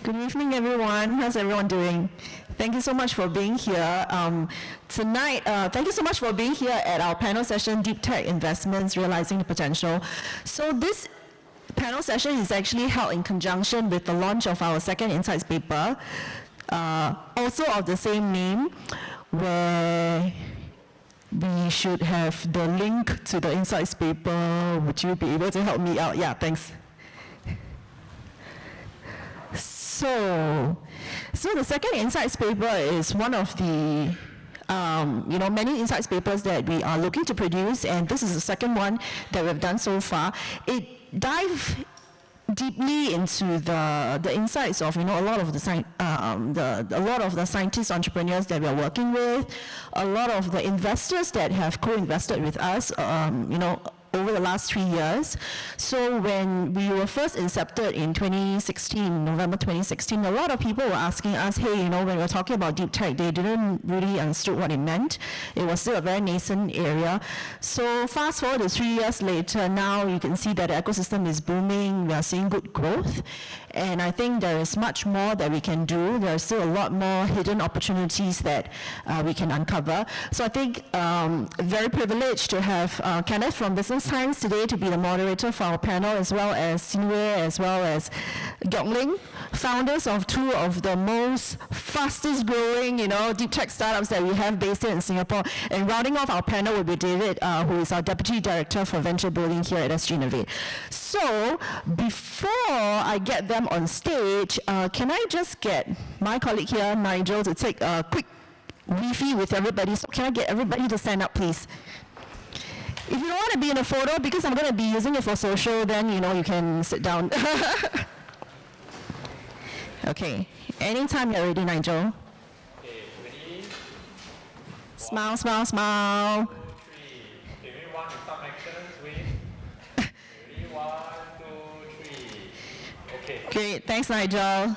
Good evening, everyone. How's everyone doing? Thank you so much for being here. Tonight, thank you so much for being here at our panel session, Deep Tech Investments, Realizing the Potential. So this panel session is actually held in conjunction with the launch of our second Insights Paper, also of the same name, where we should have the link to the Insights Paper. Would you be able to help me out? Yeah, thanks. So the second Insights Paper is one of the many Insights Papers that we are looking to produce, and this is the second one that we've done so far. It dives deeply into the insights of a lot of the scientists, entrepreneurs that we are working with, a lot of the investors that have co-invested with us, over the last 3 years. So when we were first incepted in 2016, November 2016, a lot of people were asking us, hey, when we were talking about deep tech, they didn't really understood what it meant. It was still a very nascent area. So fast forward to 3 years later, now you can see that the ecosystem is booming. We are seeing good growth. And I think there is much more that we can do. There are still a lot more hidden opportunities that we can uncover. So I think very privileged to have Kenneth from Business Times today to be the moderator for our panel, as well as Sinwei, as well as Gyok Ling, founders of two of the most fastest growing, deep tech startups that we have based here in Singapore. And rounding off our panel will be David, who is our Deputy Director for Venture Building here at SGInnovate. So before I get them on stage, can I just get my colleague here, Nigel, to take a quick Wi-Fi with everybody? So can I get everybody to stand up, please? If you don't want to be in a photo, because I'm going to be using it for social, then you can sit down. Okay, anytime you're ready, Nigel. Okay, ready? Smile, smile, smile. 1, 2, 3. Okay, we want some actions with. Ready? 1, 2, 3. Okay. Great, thanks, Nigel.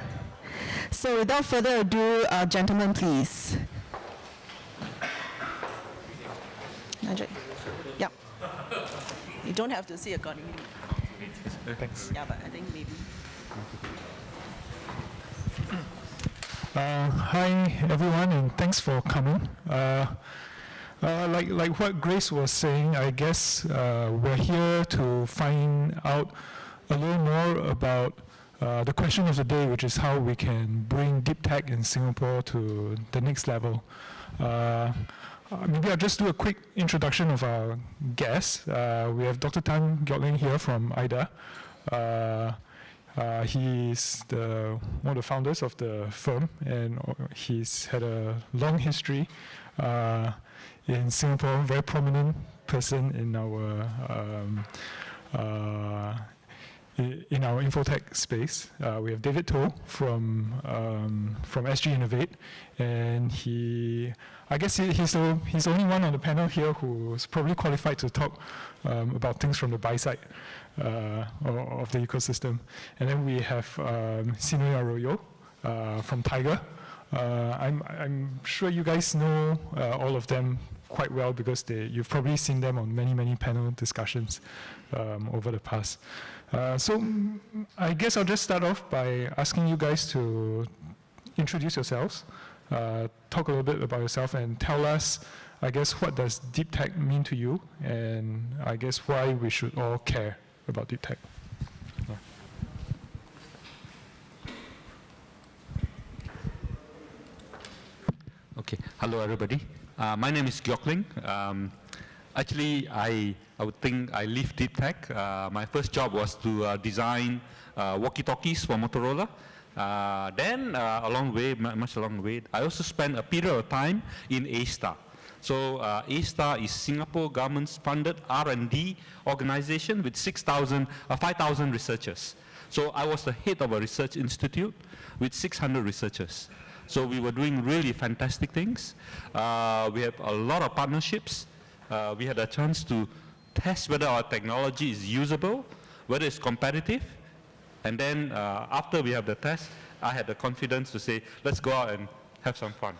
So without further ado, gentlemen, please. Nigel. Yep. You don't have to see accordingly. Thanks. Yeah, but I think maybe. Hi everyone, and thanks for coming. Like what Grace was saying, I guess we're here to find out a little more about the question of the day, which is how we can bring deep tech in Singapore to the next level. Maybe I'll just do a quick introduction of our guests. We have Dr. Tan Gyok Ling here from IDA. He's one of the founders of the firm, and he's had a long history in Singapore, very prominent person in our infotech space. We have David Toh from SGInnovate, and I guess he's the only one on the panel here who's probably qualified to talk about things from the buy side of the ecosystem. And then we have Sinwei Arroyo from Tiger. I'm sure you guys know all of them quite well because you've probably seen them on many panel discussions over the past. So I guess I'll just start off by asking you guys to introduce yourselves, talk a little bit about yourself, and tell us, I guess, what does deep tech mean to you, and I guess why we should all care about deep tech. Yeah. Okay, hello everybody. My name is Gyok Ling. Actually, I would think I leave deep tech. My first job was to design walkie-talkies for Motorola. Then, much along the way, I also spent a period of time in A-Star. So A-Star is Singapore government's funded R&D organization with 5,000 researchers. So I was the head of a research institute with 600 researchers. So we were doing really fantastic things. We have a lot of partnerships. We had a chance to test whether our technology is usable, whether it's competitive. And then after we have the test, I had the confidence to say, let's go out and have some fun.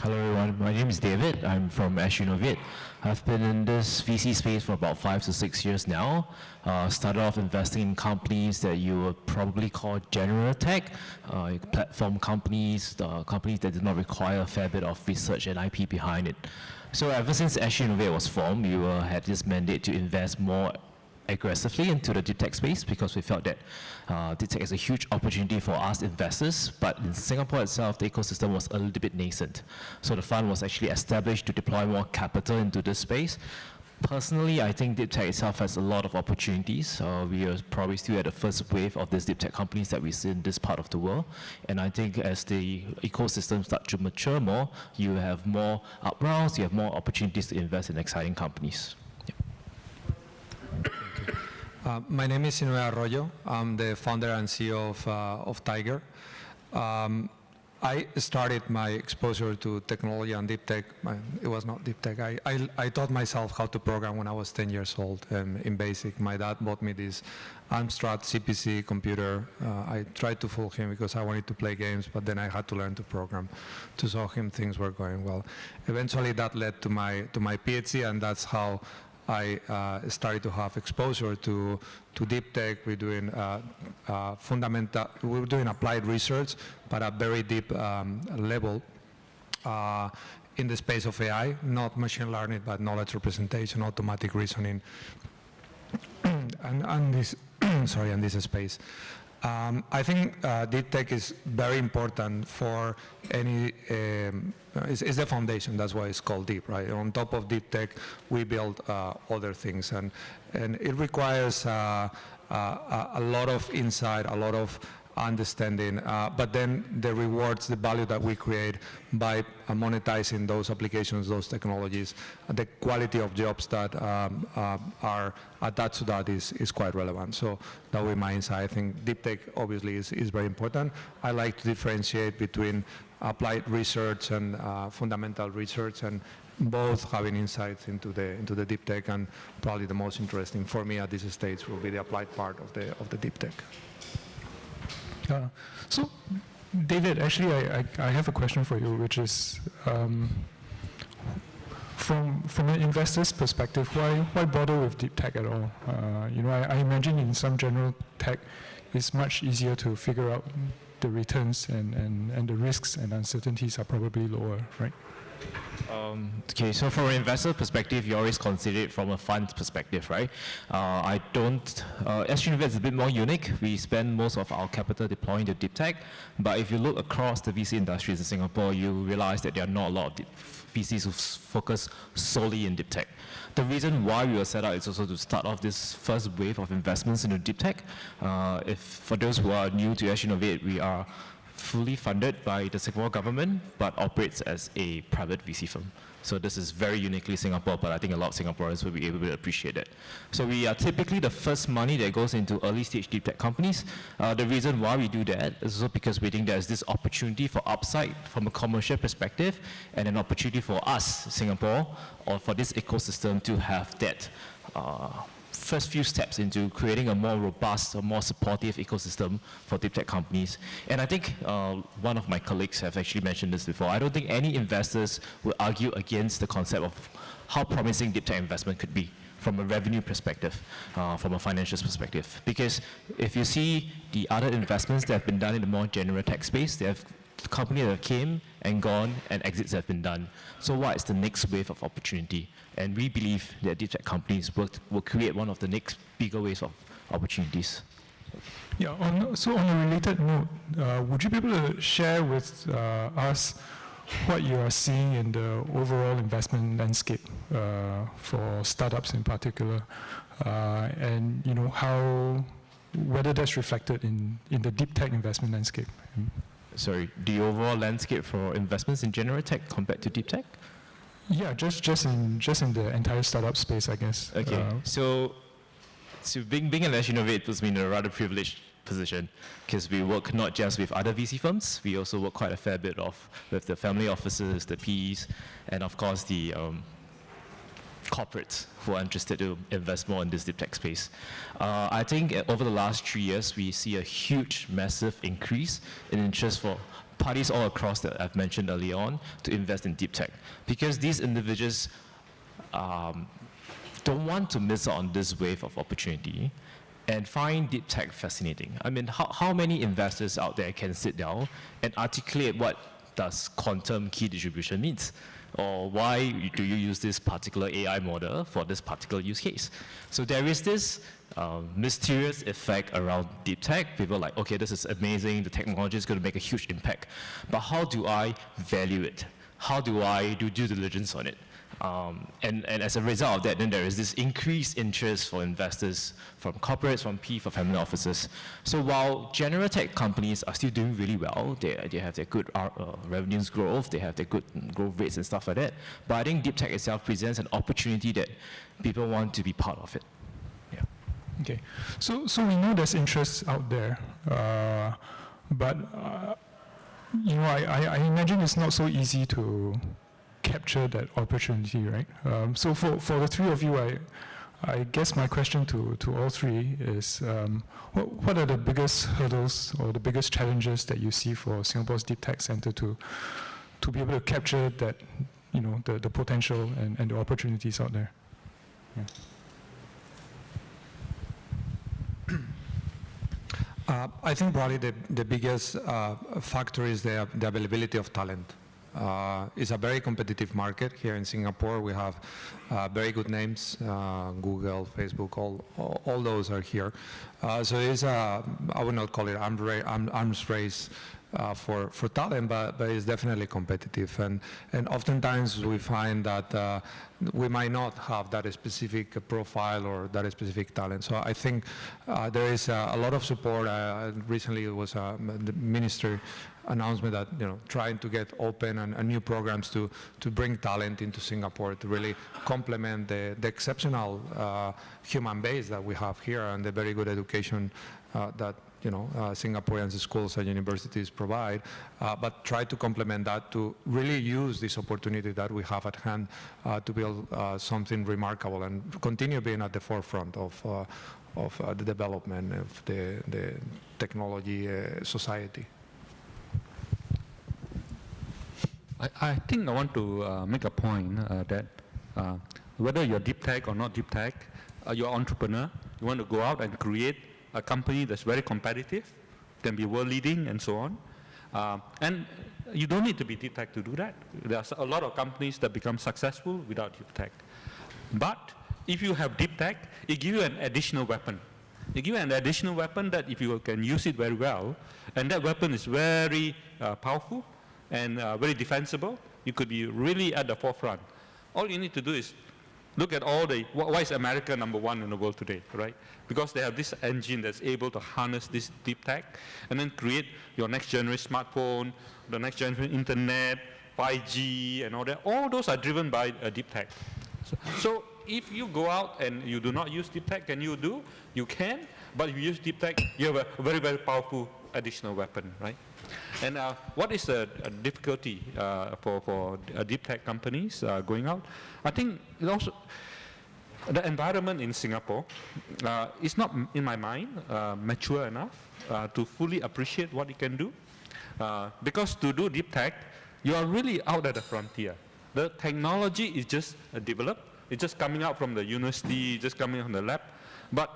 Hello everyone, my name is David. I'm from SGInnovate. I've been in this VC space for about 5 to 6 years now. Started off investing in companies that you would probably call general tech, platform companies, companies that did not require a fair bit of research and IP behind it. So ever since SGInnovate was formed, we had this mandate to invest more aggressively into the deep tech space because we felt that deep tech is a huge opportunity for us investors, but in Singapore itself, the ecosystem was a little bit nascent. So the fund was actually established to deploy more capital into this space. Personally, I think deep tech itself has a lot of opportunities. We are probably still at the first wave of these deep tech companies that we see in this part of the world. And I think as the ecosystem starts to mature more, you have more up rounds, you have more opportunities to invest in exciting companies. My name is Sinue Arroyo. I'm the founder and CEO of Tiger. I started my exposure to technology and deep tech. It was not deep tech. I taught myself how to program when I was 10 years old in BASIC. My dad bought me this Amstrad CPC computer. I tried to fool him because I wanted to play games, but then I had to learn to program to show him things were going well. Eventually that led to my PhD, and that's how I started to have exposure to deep tech. We're doing we're doing applied research, but at very deep level in the space of AI, not machine learning, but knowledge representation, automatic reasoning, and this and this space. I think deep tech is very important for any, it's the foundation, that's why it's called deep, right? On top of deep tech, we build other things, and it requires a lot of insight, a lot of understanding, but then the rewards, the value that we create by monetizing those applications, those technologies, the quality of jobs that are attached to that is quite relevant. So that would be my insight. I think deep tech obviously is very important. I like to differentiate between applied research and fundamental research, and both having insights into the deep tech, and probably the most interesting for me at this stage will be the applied part of the deep tech. So, David, actually, I have a question for you, which is, from an investor's perspective, why bother with deep tech at all? I imagine in some general tech, it's much easier to figure out the returns, and the risks and uncertainties are probably lower, right? Okay, so from an investor perspective, you always consider it from a fund perspective, right? SGInnovate is a bit more unique. We spend most of our capital deploying to deep tech, but if you look across the VC industries in Singapore, you realize that there are not a lot of VCs who focus solely in deep tech. The reason why we were set up is also to start off this first wave of investments into deep tech. For those who are new to SGInnovate, we are fully funded by the Singapore government, but operates as a private VC firm. So this is very uniquely Singapore, but I think a lot of Singaporeans will be able to appreciate it. So we are typically the first money that goes into early stage deep tech companies. The reason why we do that is also because we think there's this opportunity for upside from a commercial perspective, and an opportunity for us, Singapore, or for this ecosystem to have that first few steps into creating a more robust, a more supportive ecosystem for deep tech companies. And I think one of my colleagues have actually mentioned this before. I don't think any investors would argue against the concept of how promising deep tech investment could be from a revenue perspective, from a financial perspective. Because if you see the other investments that have been done in the more general tech space, they have companies that have came and gone, and exits have been done. So what is the next wave of opportunity? And we believe that deep tech companies will create one of the next bigger waves of opportunities. Yeah, so on a related note, would you be able to share with us what you are seeing in the overall investment landscape for startups in particular, and whether that's reflected in the deep tech investment landscape? Sorry, the overall landscape for investments in general tech compared to deep tech? Yeah, just in the entire startup space, I guess. Okay, so being an SGInnovate puts me in a rather privileged position, because we work not just with other VC firms, we also work quite a fair bit with the family offices, the PEs, and of course the corporates who are interested to invest more in this deep tech space. I think over the last 3 years, we see a huge, massive increase in interest parties all across that I've mentioned earlier on to invest in deep tech, because these individuals don't want to miss out on this wave of opportunity and find deep tech fascinating. I mean, how many investors out there can sit down and articulate what does quantum key distribution means? Or why do you use this particular AI model for this particular use case? So there is this mysterious effect around deep tech. People are like, okay, this is amazing, the technology is going to make a huge impact. But how do I value it? How do I do due diligence on it? And as a result of that, then there is this increased interest for investors from corporates, from PE, for family offices. So while general tech companies are still doing really well, they have their good revenues growth, they have their good growth rates and stuff like that. But I think deep tech itself presents an opportunity that people want to be part of it. Yeah. Okay, so we know there's interest out there, but you know, I imagine it's not so easy to capture that opportunity, right? So for the three of you, I guess my question to all three is, what are the biggest hurdles or the biggest challenges that you see for Singapore's Deep Tech Center to be able to capture that, you know, the potential and the opportunities out there? Yeah. I think probably the biggest factor is the availability of talent. It's a very competitive market here in Singapore. We have very good names, Google, Facebook, all those are here. So it's I would not call it arms race for talent, but it's definitely competitive. And oftentimes we find that we might not have that specific profile or that specific talent. So I think there is a lot of support. Recently it was the minister announcement that, you know, trying to get open and new programs to bring talent into Singapore to really complement the exceptional human base that we have here and the very good education that, you know, Singaporeans schools and universities provide, but try to complement that to really use this opportunity that we have at hand to build something remarkable and continue being at the forefront of the development of the technology society. I think I want to make a point that whether you're deep tech or not deep tech, you're an entrepreneur, you want to go out and create a company that's very competitive, can be world leading and so on. And you don't need to be deep tech to do that. There's a lot of companies that become successful without deep tech. But if you have deep tech, it gives you an additional weapon. It gives you an additional weapon that if you can use it very well, and that weapon is very powerful and very defensible, you could be really at the forefront. All you need to do is look at all why is America #1 in the world today, right? Because they have this engine that's able to harness this deep tech and then create your next generation smartphone, the next generation internet, 5G and all that. All those are driven by deep tech. So if you go out and you do not use deep tech, can you do? You can, but if you use deep tech, you have a very, very powerful additional weapon, right? And what is the difficulty for deep tech companies going out? I think it also, the environment in Singapore is not, in my mind, mature enough to fully appreciate what it can do. Because to do deep tech, you are really out at the frontier. The technology is just developed. It's just coming out from the university, just coming out from the lab. But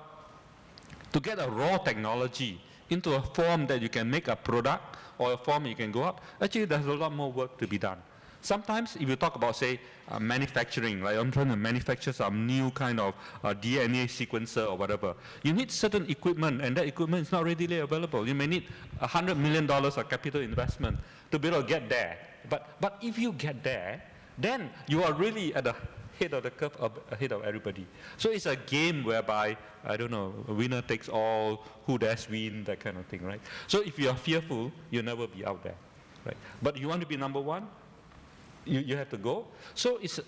to get a raw technology into a form that you can make a product or a form you can go up, actually there's a lot more work to be done. Sometimes if you talk about, say, manufacturing, like I'm trying to manufacture some new kind of DNA sequencer or whatever, you need certain equipment, and that equipment is not readily available. You may need $100 million of capital investment to be able to get there. But if you get there, then you are really at the head of the curve, ahead of everybody. So it's a game whereby, I don't know, winner takes all, who dares win, that kind of thing, right? So if you are fearful, you'll never be out there, right? But you want to be #1, you have to go. So it's,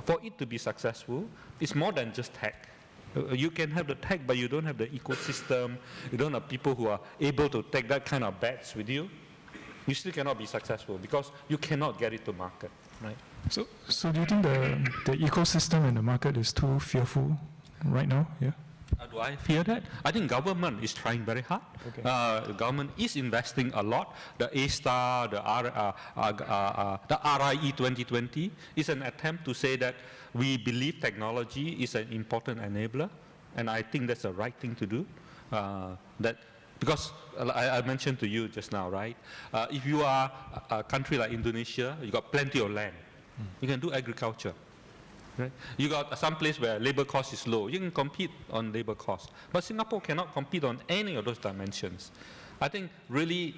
for it to be successful, it's more than just tech. You can have the tech, but you don't have the ecosystem, you don't have people who are able to take that kind of bets with you. You still cannot be successful because you cannot get it to market, right? So do you think the ecosystem and the market is too fearful right now? Yeah. Do I fear that? I think government is trying very hard. Okay. The government is investing a lot. The A-STAR, the RIE 2020 is an attempt to say that we believe technology is an important enabler, and I think that's the right thing to do. Because I mentioned to you just now, right? If you are a country like Indonesia, you got plenty of land. You can do agriculture. Right? You got some place where labor cost is low. You can compete on labor cost. But Singapore cannot compete on any of those dimensions. I think really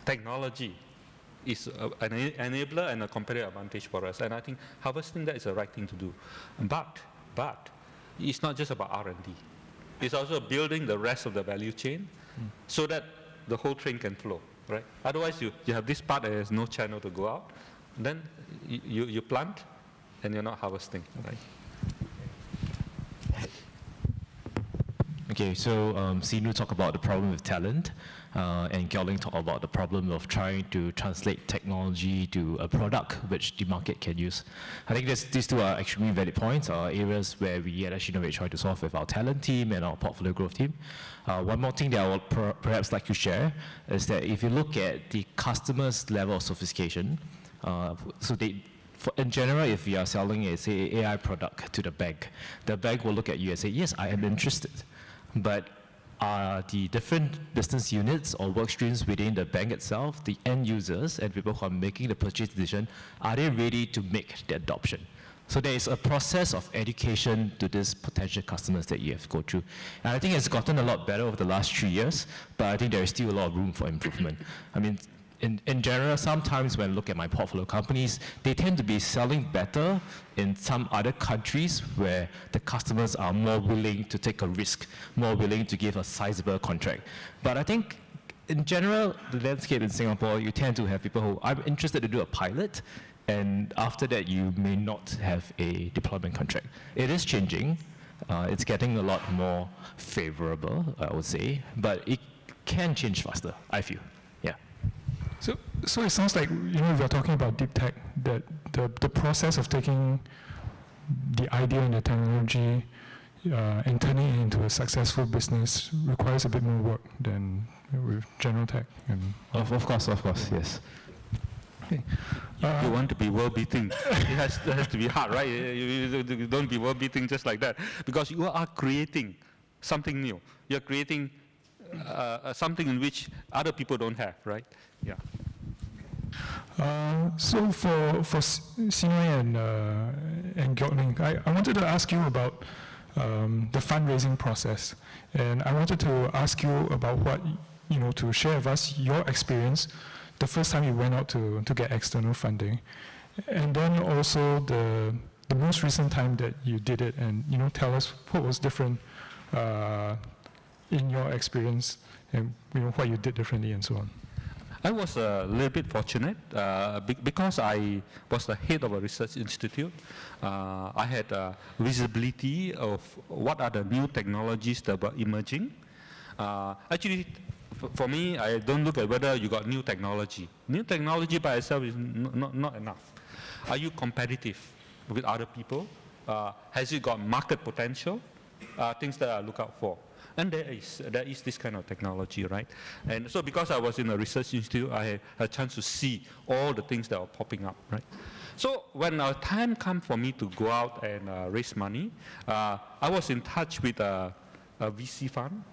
technology is an enabler and a competitive advantage for us. And I think harvesting that is the right thing to do. But it's not just about R&D. It's also building the rest of the value chain so that the whole train can flow. Right? Otherwise, you have this part that has no channel to go out. Then you plant, and you're not harvesting, right? Okay, so Sinu talked about the problem with talent, and Gyok-Ling talked about the problem of trying to translate technology to a product which the market can use. I think these two are extremely valid points, areas where we at SGInnovate try to solve with our talent team and our portfolio growth team. One more thing that I would perhaps like to share is that if you look at the customer's level of sophistication, in general, if you are selling a, say, AI product to the bank will look at you and say, yes, I am interested. But are the different business units or work streams within the bank itself, the end users and people who are making the purchase decision, are they ready to make the adoption? So there is a process of education to these potential customers that you have to go through. And I think it's gotten a lot better over the last 3 years, but I think there is still a lot of room for improvement. I mean, in general, sometimes when I look at my portfolio companies, they tend to be selling better in some other countries where the customers are more willing to take a risk, more willing to give a sizable contract. But I think in general, the landscape in Singapore, you tend to have people who, I'm interested to do a pilot, and after that you may not have a deployment contract. It is changing. It's getting a lot more favorable, I would say, but it can change faster, I feel. Yeah. So it sounds like, if you're talking about deep tech, that the process of taking the idea and the technology and turning it into a successful business requires a bit more work than with general tech. And Of course, yes. okay. You want to be world-beating. It has to be hard, right? You don't be world-beating just like that. Because you are creating something new. You're creating something in which other people don't have, right? Yeah. So for Sinoy and Gyok-Ling, I wanted to ask you about the fundraising process, and I wanted to ask you about what, to share with us your experience the first time you went out to get external funding, and then also the most recent time that you did it, and tell us what was different in your experience, and what you did differently and so on. I was a little bit fortunate because I was the head of a research institute. I had visibility of what are the new technologies that were emerging. Actually, for me, I don't look at whether you got new technology. New technology by itself is not enough. Are you competitive with other people? Has it got market potential? Things that I look out for. And there is this kind of technology, right? And so because I was in a research institute, I had a chance to see all the things that were popping up, right? So when the time came for me to go out and raise money, I was in touch with a VC fund.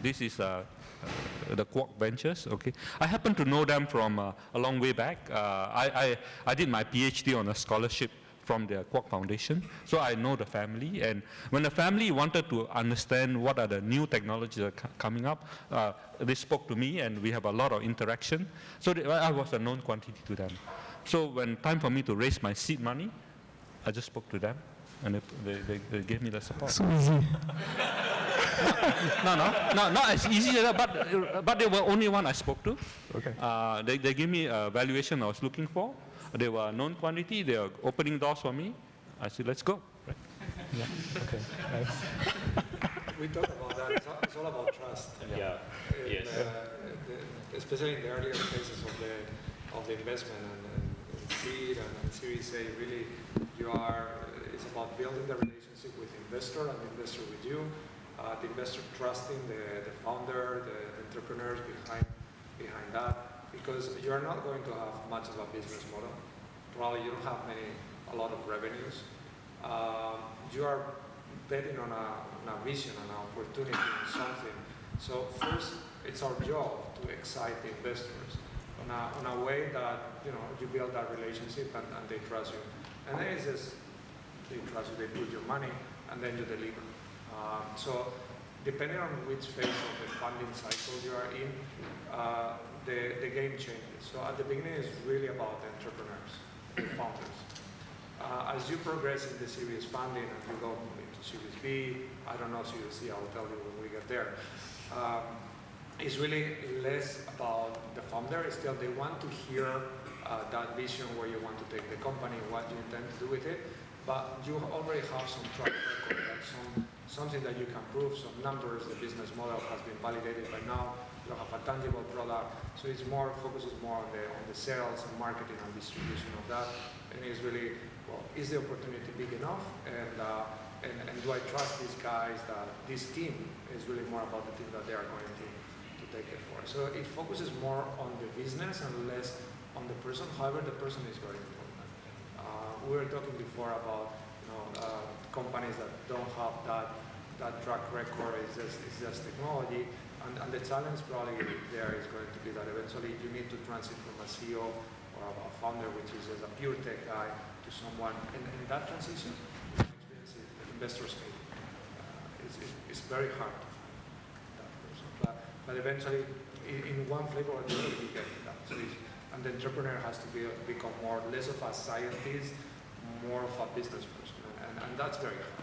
This is the Quark Ventures, okay? I happen to know them from a long way back. I did my PhD on a scholarship from the Quark Foundation, so I know the family. And when the family wanted to understand what are the new technologies that are coming up, they spoke to me, and we have a lot of interaction. So I was a known quantity to them. So when time for me to raise my seed money, I just spoke to them, and they gave me the support. So easy. No, not as easy as that, but they were only one I spoke to. Okay. They gave me a valuation I was looking for. They were known quantity. They are opening doors for me. I said, let's go. Right? Yeah. Okay. Nice. We talked about that. It's all about trust. Yeah. Yes. Especially in the earlier phases of the investment and seed and Series A, really, it's about building the relationship with the investor and the investor with you, the investor trusting the founder, the entrepreneurs behind that, because you're not going to have much of a business model. Probably you don't have a lot of revenues. You are betting on a vision, on an opportunity, on something. So first, it's our job to excite the investors on a way that you build that relationship and they trust you. And then it's just they trust you, they put your money, and then you deliver. So depending on which phase of the funding cycle you are in, the game changes. So at the beginning, it's really about the entrepreneurs, the founders. As you progress in the series funding and you go into Series B, I don't know Series C, I'll tell you when we get there. It's really less about the founder. Still, they want to hear that vision where you want to take the company, what you intend to do with it. But you already have some track record, like something that you can prove, some numbers. The business model has been validated by now. You have a tangible product, so it's focuses more on the sales and marketing and distribution of that. And it's really, well, is the opportunity big enough? And do I trust these guys that this team is really more about the team that they are going to take it for? So it focuses more on the business and less on the person. However, the person is very important. We were talking before about companies that don't have that track record. It's just technology, and the challenge probably there is going to be that eventually you need to transit from a CEO or a founder, which is just a pure tech guy, to someone. And that transition, investors hate. It's very hard to find that person. But eventually, in one flavor or the other, you get to that. So and the entrepreneur has to become less of a scientist, more of a business person. And that's very hard.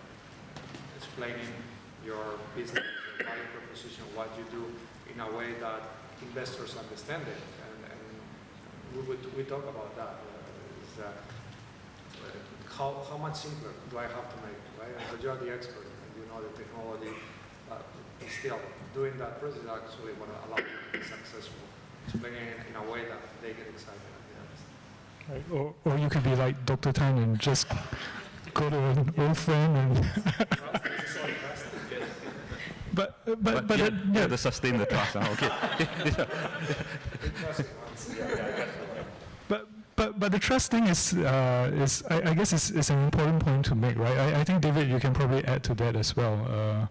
Explaining your business, your value proposition, what you do in a way that investors understand it. And we talk about that. How much simpler do I have to make, right? But you're the expert and you know the technology. Still, doing that process actually will allow you to be successful. Explaining it in a way that they get excited at the end. Right. Or you could be like Dr. Tan and just go to an old friend and. Yeah, to sustain the trust. Okay. But the trust thing is I guess is an important point to make, right? I think, David, you can probably add to that as well.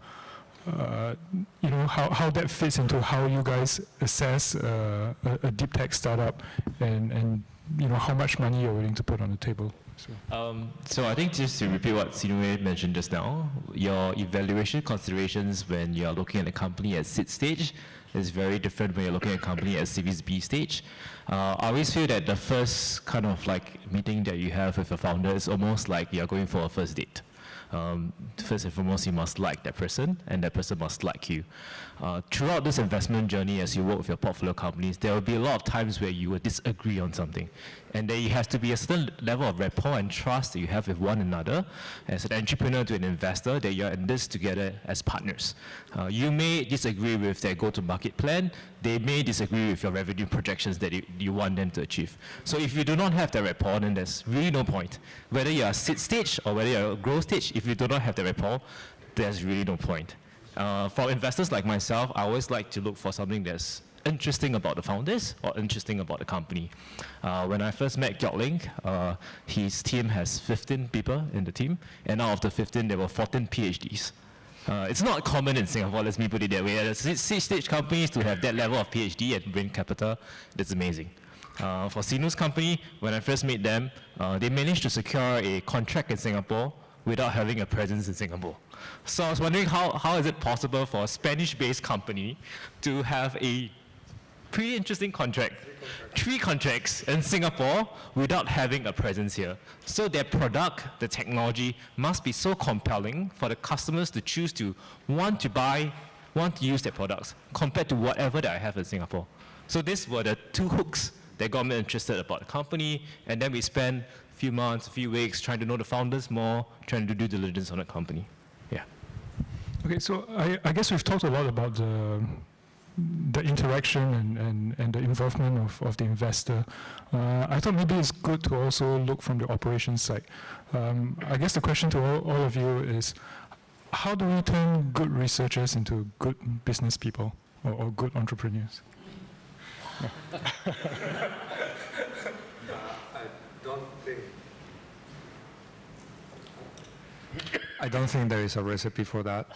How that fits into how you guys assess a deep tech startup and how much money you're willing to put on the table. So I think just to repeat what SGInnovate mentioned just now, your evaluation considerations when you're looking at a company at seed stage is very different when you're looking at a company at Series B stage. I always feel that the first kind of meeting that you have with a founder is almost like you're going for a first date. First and foremost, you must like that person, and that person must like you. Throughout this investment journey, as you work with your portfolio companies, there will be a lot of times where you will disagree on something. And there has to be a certain level of rapport and trust that you have with one another, as an entrepreneur to an investor, that you're in this together as partners. You may disagree with their go-to-market plan. They may disagree with your revenue projections that you want them to achieve. So if you do not have that rapport, then there's really no point. Whether you're a seed stage or whether you're a growth stage, if you do not have the rapport, there's really no point. For investors like myself, I always like to look for something that's interesting about the founders or interesting about the company. When I first met Gyok-Ling, his team has 15 people in the team, and out of the 15, there were 14 PhDs. It's not common in Singapore, let me put it that way. At seed stage companies to have that level of PhD and bring capital, that's amazing. For Sinu's company, when I first met them, they managed to secure a contract in Singapore without having a presence in Singapore. So I was wondering how is it possible for a Spanish-based company to have a pretty interesting contract, 3 contracts in Singapore without having a presence here. So their product, the technology, must be so compelling for the customers to choose to want to buy, want to use their products, compared to whatever that I have in Singapore. So these were the 2 hooks that got me interested about the company, and then we spent a few months, a few weeks trying to know the founders more, trying to do due diligence on the company. Yeah. Okay, so I guess we've talked a lot about the interaction and the involvement of the investor. I thought maybe it's good to also look from the operations side. I guess the question to all of you is, how do we turn good researchers into good business people or good entrepreneurs? I don't think there is a recipe for that.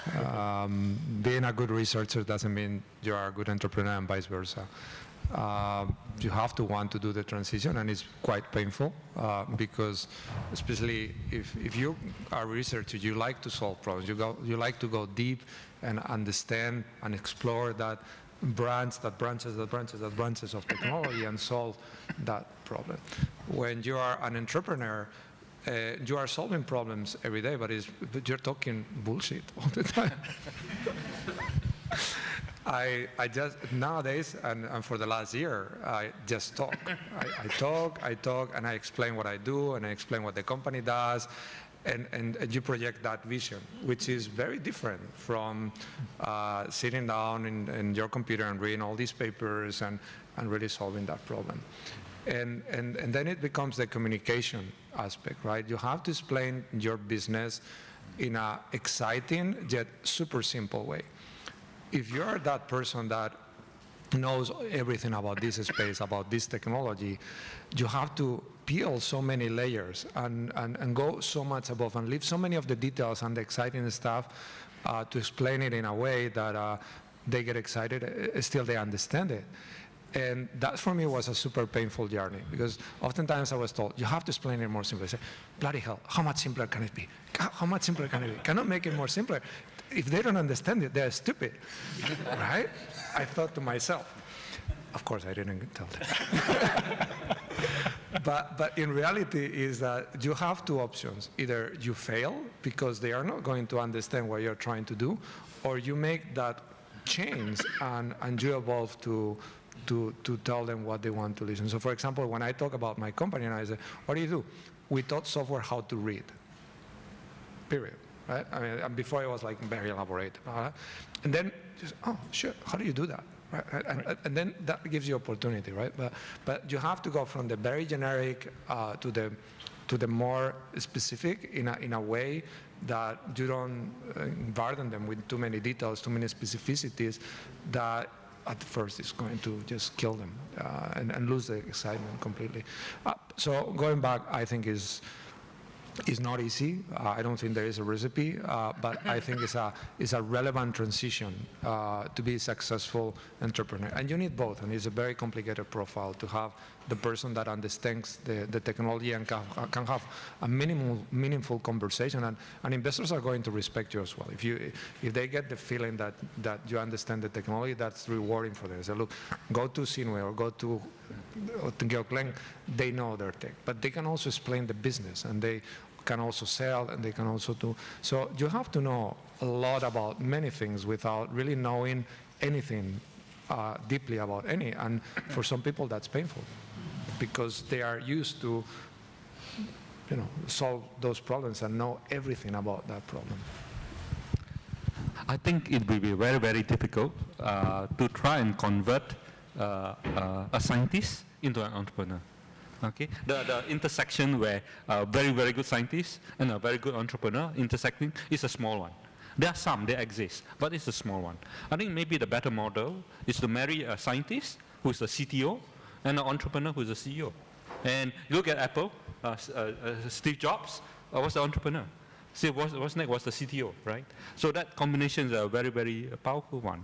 Being a good researcher doesn't mean you are a good entrepreneur and vice versa. You have to want to do the transition, and it's quite painful because, especially if you are a researcher, you like to solve problems. You like to go deep and understand and explore that branches of technology and solve that problem. When you are an entrepreneur, you are solving problems every day, but you're talking bullshit all the time. I just, nowadays, and for the last year, I just talk. I talk, and I explain what I do, and I explain what the company does, and you project that vision, which is very different from sitting down in your computer and reading all these papers and really solving that problem. And then it becomes the communication aspect, right? You have to explain your business in an exciting yet super simple way. If you're that person that knows everything about this space, about this technology, you have to peel so many layers and go so much above and leave so many of the details and the exciting stuff to explain it in a way that they get excited, still they understand it. And that for me was a super painful journey, because oftentimes I was told, you have to explain it more simply. I say, bloody hell, how much simpler can it be? How much simpler can it be? Cannot make it more simpler. If they don't understand it, they're stupid, right? I thought to myself. Of course, I didn't tell them. But in reality is that you have two options. Either you fail because they are not going to understand what you're trying to do, or you make that change and you evolve to tell them what they want to listen. So for example, when I talk about my company and I say, what do? We taught software how to read, period, right? I mean, before it was like very elaborate. And then, just, oh, shit, how do you do that? Right? And then that gives you opportunity, right? But you have to go from the very generic to the more specific in a way that you don't burden them with too many details, too many specificities that at first is going to just kill them and lose the excitement completely. So going back, I think is not easy. I don't think there is a recipe, but I think it's a relevant transition to be a successful entrepreneur. And you need both, and it's a very complicated profile to have the person that understands the technology and can have a meaningful conversation, and investors are going to respect you as well. If they get the feeling that you understand the technology, that's rewarding for them. So look, go to SGInnovate or go to Gyeokleng, they know their tech, but they can also explain the business, and they can also sell, and they can also do. So you have to know a lot about many things without really knowing anything deeply about any. And for some people, that's painful because they are used to, solve those problems and know everything about that problem. I think it will be very, very difficult to try and convert a scientist into an entrepreneur. Okay, the intersection where a very, very good scientist and a very good entrepreneur intersecting is a small one. There are some, they exist, but it's a small one. I think maybe the better model is to marry a scientist who is a CTO and an entrepreneur who is a CEO. And look at Apple, Steve Jobs was the entrepreneur. Steve Wozniak was the CTO, right? So that combination is a very, very powerful one.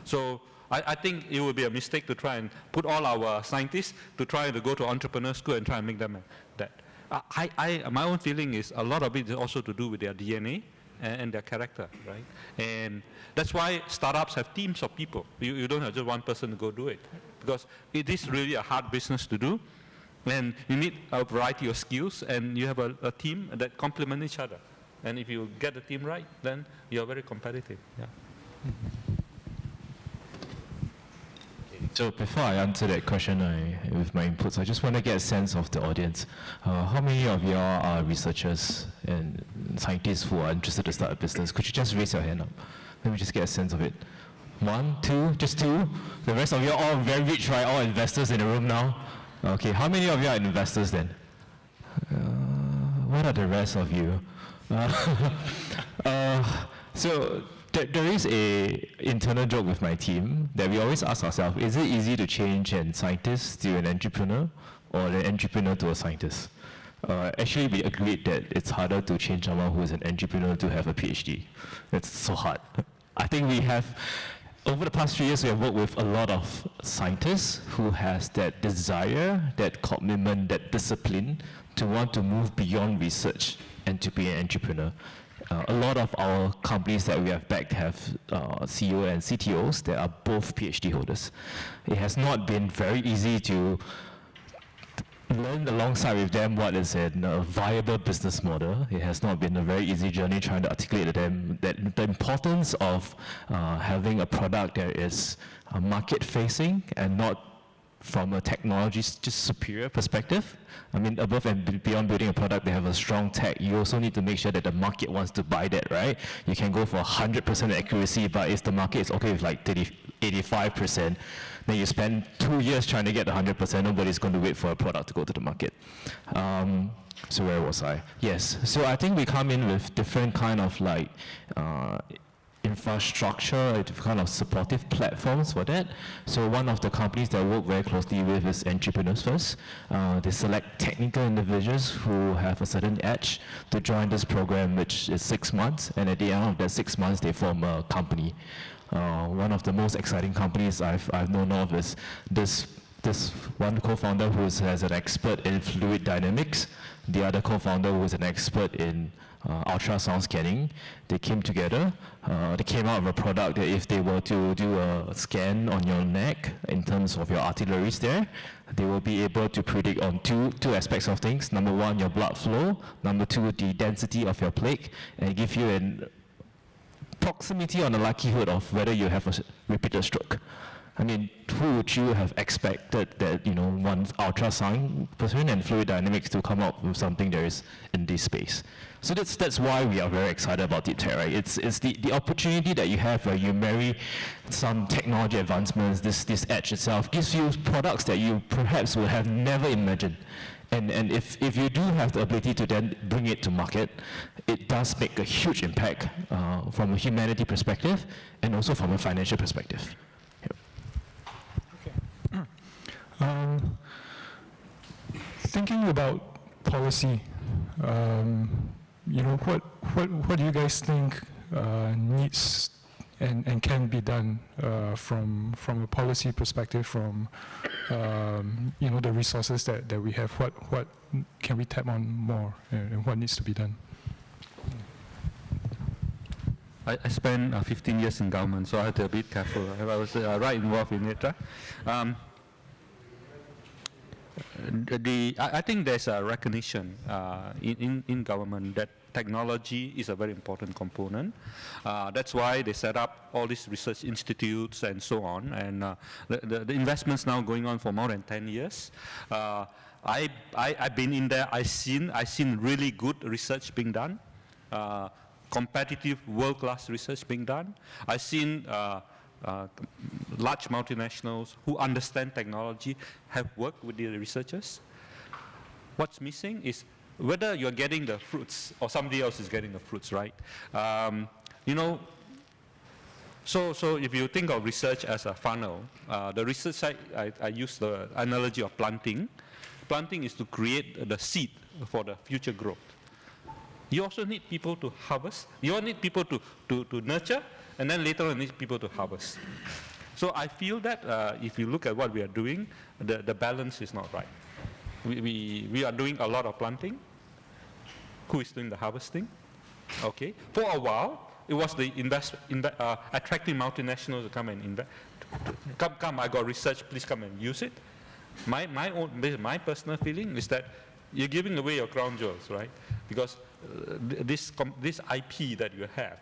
So I think it would be a mistake to try and put all our scientists to try to go to entrepreneur school and try and make them that. My own feeling is a lot of it is also to do with their DNA and their character, right? And that's why startups have teams of people. You don't have just one person to go do it, because it is really a hard business to do, and you need a variety of skills, and you have a team that complement each other. And if you get the team right, then you're very competitive. Yeah. So before I answer that question with my inputs, I just want to get a sense of the audience. How many of you are researchers and scientists who are interested to start a business? Could you just raise your hand up? Let me just get a sense of it. 1, 2, just 2. The rest of you are all very rich, right? All investors in the room now. Okay, how many of you are investors then? What are the rest of you? So there is a internal joke with my team that we always ask ourselves, is it easy to change a scientist to an entrepreneur or an entrepreneur to a scientist? Actually, we agreed that it's harder to change someone who is an entrepreneur to have a PhD. It's so hard. I think we have, over the past 3 years, we have worked with a lot of scientists who has that desire, that commitment, that discipline to want to move beyond research and to be an entrepreneur. A lot of our companies that we have backed have CEO and CTOs that are both PhD holders. It has not been very easy to learn alongside with them what is a viable business model. It has not been a very easy journey trying to articulate to them that the importance of having a product that is market-facing and not from a technology just superior perspective. I mean, above and beyond building a product, they have a strong tech. You also need to make sure that the market wants to buy that, right? You can go for 100% accuracy, but if the market is okay with like 85%, then you spend 2 years trying to get 100%, nobody's going to wait for a product to go to the market. So where was I? Yes, so I think we come in with different kind of like infrastructure, kind of supportive platforms for that. So one of the companies that I work very closely with is Entrepreneurs First. They select technical individuals who have a certain edge to join this program, which is 6 months, and at the end of that 6 months, they form a company. One of the most exciting companies I've known of is this one co-founder who is an expert in fluid dynamics, the other co-founder who is an expert in ultrasound scanning. They came together. They came out with a product that if they were to do a scan on your neck in terms of your arteries there, they will be able to predict on two aspects of things. Number one, your blood flow. Number two, the density of your plaque, and give you an proximity on the likelihood of whether you have a repeated stroke. I mean, who would you have expected that, one ultrasound person and fluid dynamics to come up with something that is in this space? So that's why we are very excited about deep tech, right? It's the opportunity that you have where you marry some technology advancements, this edge itself gives you products that you perhaps would have never imagined. And if you do have the ability to then bring it to market, it does make a huge impact from a humanity perspective and also from a financial perspective. Thinking about policy, what do you guys think needs and can be done from a policy perspective, from the resources that we have? What can we tap on more, and what needs to be done? I spent 15 years in government, so I had to be careful. I was right involved in it. I think there's a recognition in government that technology is a very important component. That's why they set up all these research institutes and so on. And the investments now going on for more than 10 years. I've been in there. I've seen really good research being done, competitive world-class research being done. I've seen large multinationals who understand technology have worked with the researchers. What's missing is whether you're getting the fruits or somebody else is getting the fruits, right? So if you think of research as a funnel, the research side, I use the analogy of planting. Planting is to create the seed for the future growth. You also need people to harvest. You all need people to nurture, and then later on need people to harvest. So I feel that if you look at what we are doing, the balance is not right. We are doing a lot of planting. Who is doing the harvesting? Okay. For a while, it was the attracting multinationals to come and invest. Come! I got research. Please come and use it. My personal feeling is that you're giving away your crown jewels, right? Because this IP that you have,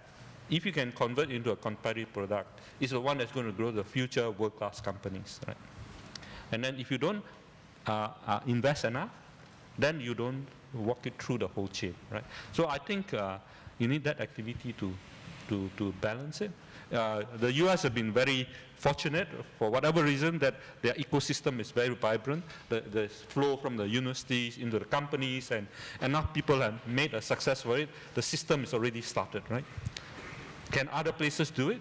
if you can convert into a competitive product, is the one that's going to grow the future world-class companies, right? And then if you don't invest enough, then you don't walk it through the whole chain, right? So I think you need that activity to balance it. The US have been very fortunate, for whatever reason, that their ecosystem is very vibrant. The flow from the universities into the companies, and enough people have made a success for it. The system is already started, right? Can other places do it?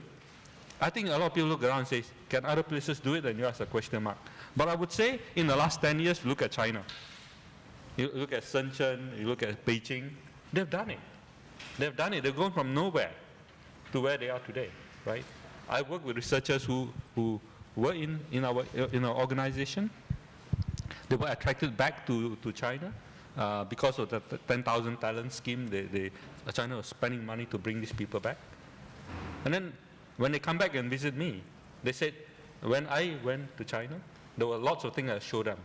I think a lot of people look around and say, can other places do it? And you ask a question mark. But I would say in the last 10 years, look at China. You look at Shenzhen, you look at Beijing, they've done it. They've done it. They've gone from nowhere to where they are today, right? I work with researchers who were in our organization. They were attracted back to China because of the 10,000 talent scheme. China was spending money to bring these people back. And then when they come back and visit me, they said, when I went to China, there were lots of things I showed them.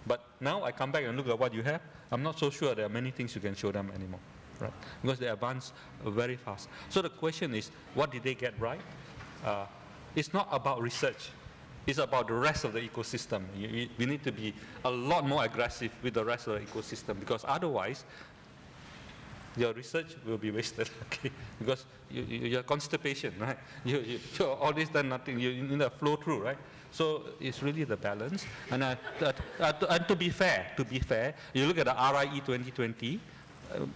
But now I come back and look at what you have, I'm not so sure there are many things you can show them anymore, right? Because they advance very fast. So the question is, what did they get right? It's not about research. It's about the rest of the ecosystem. We need to be a lot more aggressive with the rest of the ecosystem, because otherwise, your research will be wasted, okay? Because you're constipation, right? You're always done nothing. You need a flow through, right? So it's really the balance. And to be fair, you look at the RIE 2020,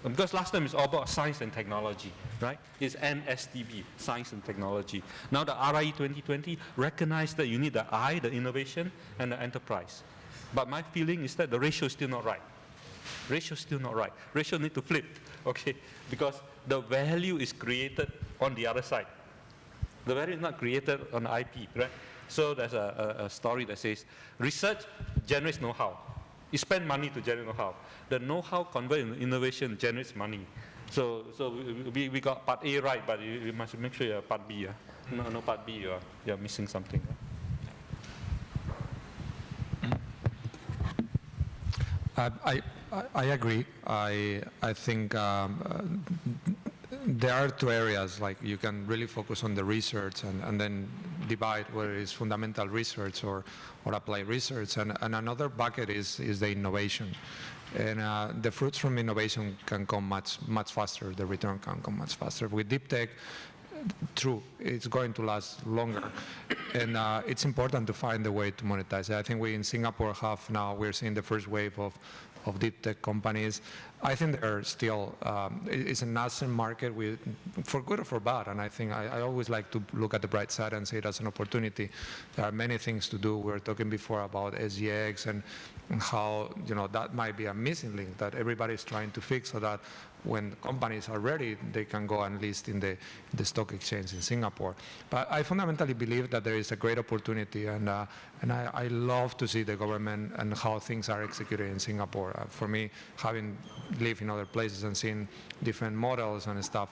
because last time it's all about science and technology, right? It's NSTB, science and technology. Now the RIE 2020 recognized that you need the I, the innovation, and the enterprise. But my feeling is that the ratio is still not right. Ratio need to flip, okay? Because the value is created on the other side. The value is not created on the IP, right? So there's a story that says, research generates know-how. You spend money to generate know-how. The know-how converted into innovation generates money. So we got part A right, but you must make sure you're part B. No part B, you're missing something. I agree. I think there are two areas, like you can really focus on the research and then divide whether it's fundamental research or applied research. And another bucket is the innovation. And the fruits from innovation can come much faster. The return can come much faster. With deep tech, true, it's going to last longer. And it's important to find a way to monetize it. I think we in Singapore we're seeing the first wave of deep tech companies. I think they're still, it's a nascent market for good or for bad. And I think I always like to look at the bright side and see it as an opportunity. There are many things to do. We were talking before about SGX and how, that might be a missing link that everybody's trying to fix, so that when companies are ready, they can go and list in the stock exchange in Singapore. But I fundamentally believe that there is a great opportunity, and I love to see the government and how things are executed in Singapore. For me, having lived in other places and seen different models and stuff,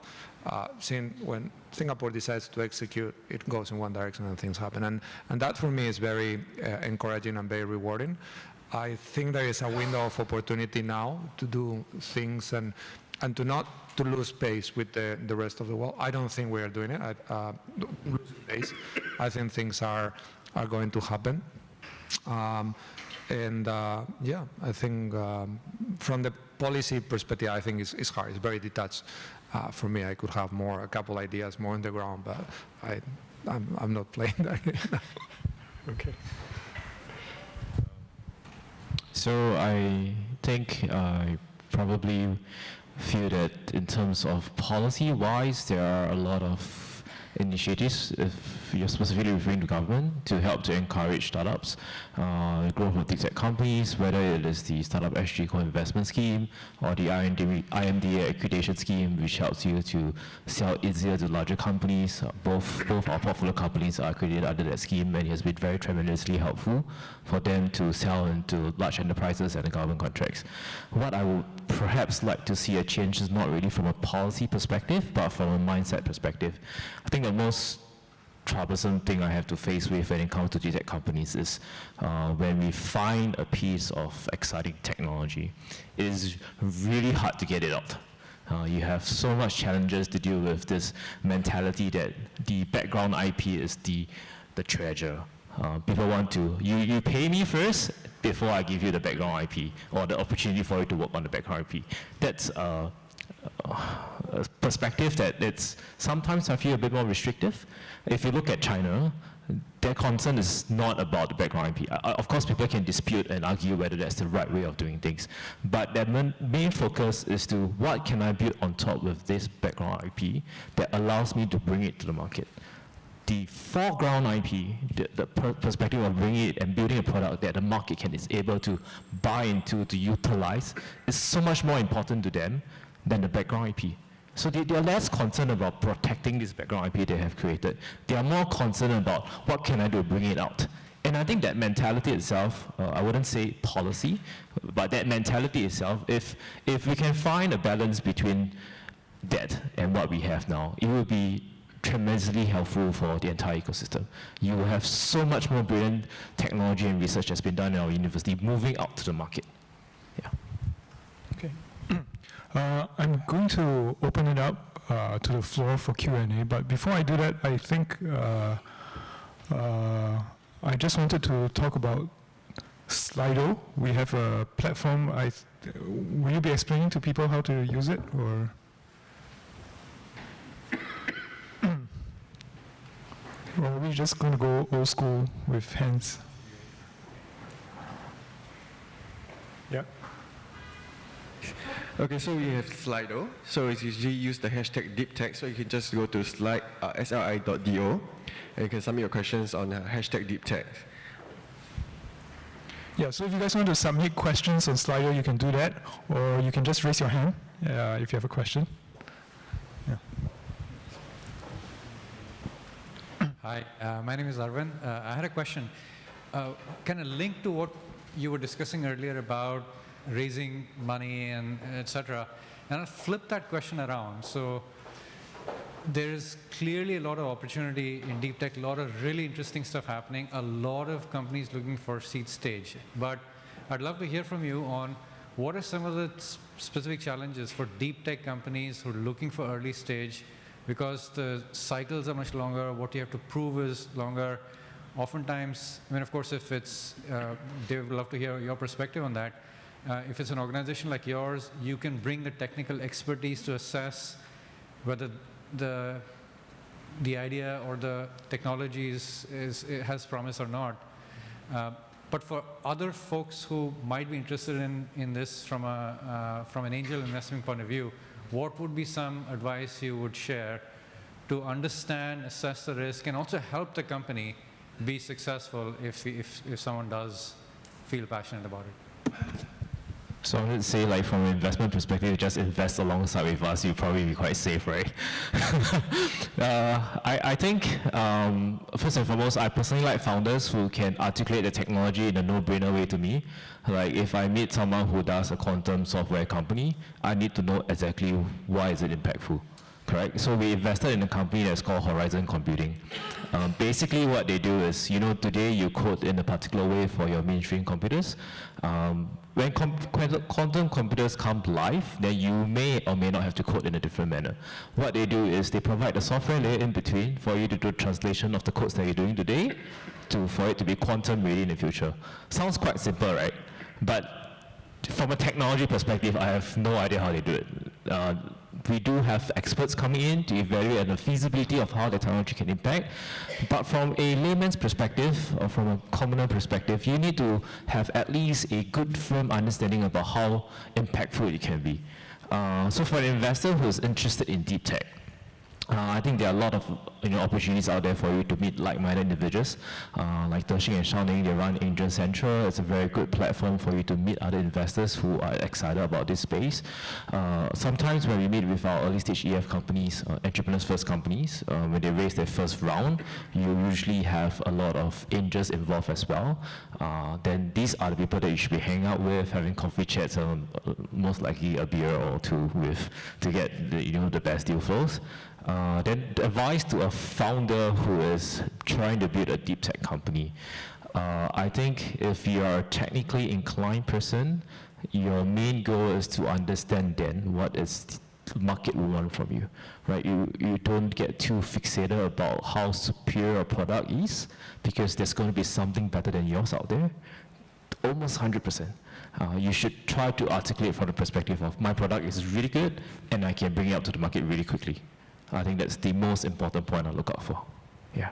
seeing when Singapore decides to execute, it goes in one direction and things happen. And that for me is very encouraging and very rewarding. I think there is a window of opportunity now to do things and to not to lose pace with the rest of the world. I don't think we are doing it. Losing pace. I think things are going to happen. I think from the policy perspective, I think it's hard. It's very detached. For me, I could have a couple ideas more on the ground, but I'm not playing that. Okay. So I think I probably feel that in terms of policy-wise, there are a lot of initiatives, if you're specifically referring to government, to help to encourage startups, growth of deep tech companies, whether it is the Startup SG Co-Investment Scheme or the IMDA accreditation scheme, which helps you to sell easier to larger companies. Both our portfolio companies are accredited under that scheme, and it has been very tremendously helpful for them to sell into large enterprises and the government contracts. What I would perhaps like to see a change is not really from a policy perspective, but from a mindset perspective. I think the most troublesome thing I have to face with when it comes to deep tech companies is when we find a piece of exciting technology, it is really hard to get it out. You have so much challenges to deal with, this mentality that the background IP is the treasure. People want to, you pay me first before I give you the background IP or the opportunity for you to work on the background IP. That's perspective that it's sometimes I feel a bit more restrictive. If you look at China, their concern is not about the background IP. Of course, people can dispute and argue whether that's the right way of doing things, but their main focus is to what can I build on top with this background IP that allows me to bring it to the market. The foreground IP, the perspective of bringing it and building a product that the market is able to buy into, to utilize, is so much more important to them than the background IP. So they are less concerned about protecting this background IP they have created. They are more concerned about what can I do to bring it out. And I think that mentality itself, I wouldn't say policy, but that mentality itself, if we can find a balance between that and what we have now, it will be tremendously helpful for the entire ecosystem. You will have so much more brilliant technology and research that's been done in our university moving out to the market. Yeah. Okay. I'm going to open it up to the floor for Q&A, but before I do that, I think I just wanted to talk about Slido. We have a platform. Will you be explaining to people how to use it, or? Or are we just going to go old school with hands? Yeah. Okay, so we have Slido. So it's usually use the hashtag DeepTech. So you can just go to sli.do and you can submit your questions on hashtag DeepTech. Yeah, so if you guys want to submit questions on Slido, you can do that, or you can just raise your hand if you have a question. Yeah. Hi, my name is Arvind. I had a question, kind of linked to what you were discussing earlier about raising money and etc. And I'll flip that question around. So there is clearly a lot of opportunity in deep tech, a lot of really interesting stuff happening, a lot of companies looking for seed stage. But I'd love to hear from you on what are some of the specific challenges for deep tech companies who are looking for early stage, because the cycles are much longer, what you have to prove is longer. Oftentimes, I mean, of course, if it's, they would love to hear your perspective on that. If it's an organization like yours, you can bring the technical expertise to assess whether the idea or the technology has promise or not. But for other folks who might be interested in this from an angel investment point of view, what would be some advice you would share to understand, assess the risk, and also help the company be successful if someone does feel passionate about it? So I would say, like, from an investment perspective, just invest alongside with us. You'll probably be quite safe, right? I think, first and foremost, I personally like founders who can articulate the technology in a no-brainer way to me. Like, if I meet someone who does a quantum software company, I need to know exactly why is it impactful. Correct? So we invested in a company that's called Horizon Computing. Basically what they do is, you know, today you code in a particular way for your mainstream computers. When quantum computers come live, then you may or may not have to code in a different manner. What they do is they provide a software layer in between for you to do translation of the codes that you're doing today for it to be quantum ready in the future. Sounds quite simple, right? But from a technology perspective, I have no idea how they do it. We do have experts coming in to evaluate the feasibility of how the technology can impact. But from a layman's perspective, or from a commoner perspective, you need to have at least a good, firm understanding about how impactful it can be. So for an investor who's interested in deep tech, I think there are a lot of opportunities out there for you to meet like-minded individuals. Like Toshing and Shaoning, they run Angel Central. It's a very good platform for you to meet other investors who are excited about this space. Sometimes when we meet with our early-stage EF companies, entrepreneurs first companies, when they raise their first round, you usually have a lot of angels involved as well. Then these are the people that you should be hanging out with, having coffee chats, most likely a beer or two with, to get the best deal flows. Then the advice to a founder who is trying to build a deep tech company. I think if you are a technically inclined person, your main goal is to understand then what is the market will want from you, right? You don't get too fixated about how superior a product is, because there's going to be something better than yours out there, almost 100%. You should try to articulate from the perspective of my product is really good and I can bring it up to the market really quickly. I think that's the most important point I look out for. Yeah.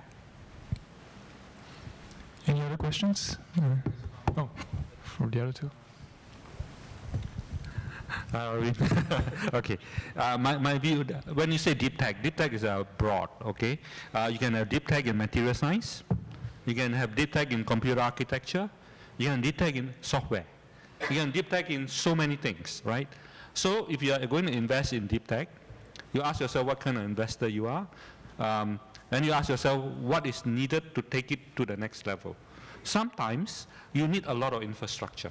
Any other questions? Oh, from the other two. Okay. My view, when you say deep tech is broad, okay? You can have deep tech in material science. You can have deep tech in computer architecture. You can have deep tech in software. You can have deep tech in so many things, right? So if you are going to invest in deep tech, you ask yourself what kind of investor you are. Then you ask yourself what is needed to take it to the next level. Sometimes you need a lot of infrastructure.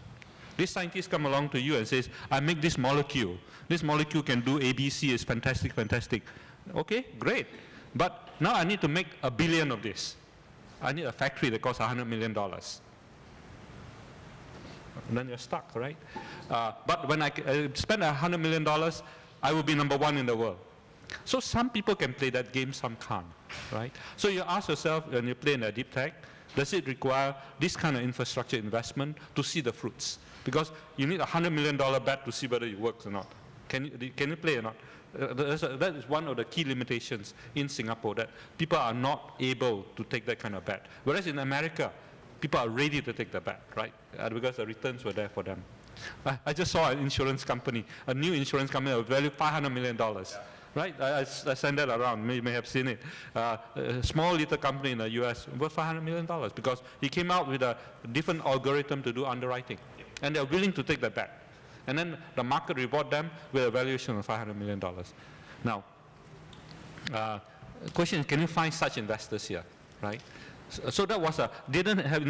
This scientist come along to you and says, I make this molecule. This molecule can do ABC, it's fantastic, fantastic. Okay, great. But now I need to make 1 billion of this. I need a factory that costs $100 million. And then you're stuck, right? But when I spend $100 million, I will be #1 in the world. So some people can play that game, some can't, right? So you ask yourself, when you play in a deep tech, does it require this kind of infrastructure investment to see the fruits? Because you need a $100 million bet to see whether it works or not. Can you play or not? That is one of the key limitations in Singapore, that people are not able to take that kind of bet. Whereas in America, people are ready to take the bet, right? Because the returns were there for them. I just saw an insurance company, a new insurance company that valued $500 million. Right? I sent that around. You may have seen it. A small little company in the US worth $500 million because he came out with a different algorithm to do underwriting. And they're willing to take that bet. And then the market reward them with a valuation of $500 million. Now, the question is, can you find such investors here, right? So that was didn't have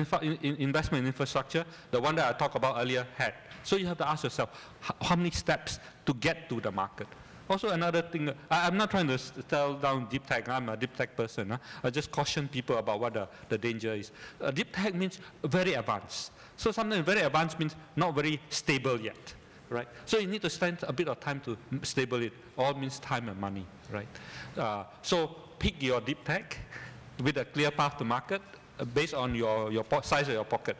investment in infrastructure. The one that I talked about earlier had. So you have to ask yourself, how many steps to get to the market? Also another thing, I'm not trying to tell down deep tech. I'm a deep tech person. I just caution people about what the danger is. Deep tech means very advanced. So something very advanced means not very stable yet, right? So you need to spend a bit of time to stable it. All means time and money, right? So pick your deep tech with a clear path to market based on your size of your pocket.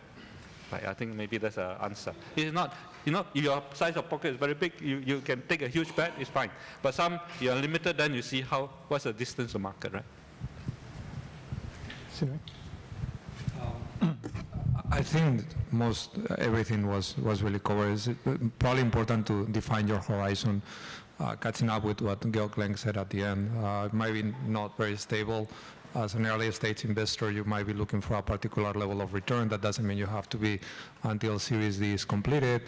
Right, I think maybe that's an answer. It's not, if your size of pocket is very big, you can take a huge bet, it's fine. But some, you're limited, then you see what's the distance to market, right? I think everything was really covered. It's probably important to define your horizon, catching up with what Georg Leng said at the end. It might be not very stable. As an early stage investor, you might be looking for a particular level of return. That doesn't mean you have to be until Series D is completed.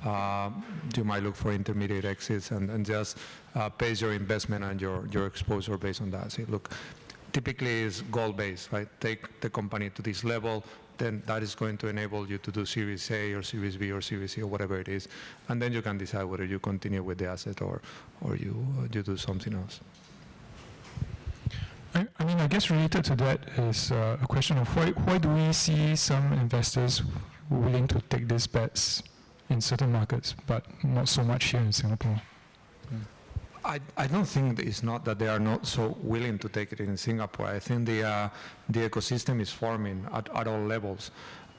You might look for intermediate exits and just pace your investment and your exposure based on that. See, look, typically it's goal-based, right? Take the company to this level, then that is going to enable you to do Series A or Series B or Series C or whatever it is. And then you can decide whether you continue with the asset or you do something else. I mean, I guess related to that is a question of why do we see some investors willing to take these bets in certain markets, but not so much here in Singapore? I don't think it's not that they are not so willing to take it in Singapore. I think the ecosystem is forming at all levels.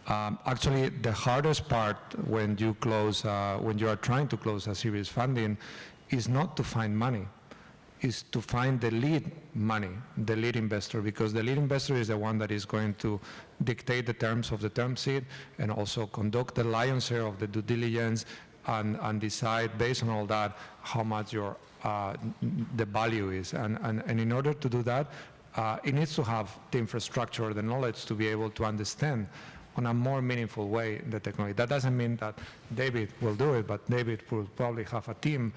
Actually, the hardest part when you are trying to close a series funding is not to find money. Is to find the lead money, the lead investor, because the lead investor is the one that is going to dictate the terms of the term sheet and also conduct the lion's share of the due diligence and decide based on all that how much the value is. And in order to do that, it needs to have the infrastructure, the knowledge to be able to understand on a more meaningful way the technology. That doesn't mean that David will do it, but David will probably have a team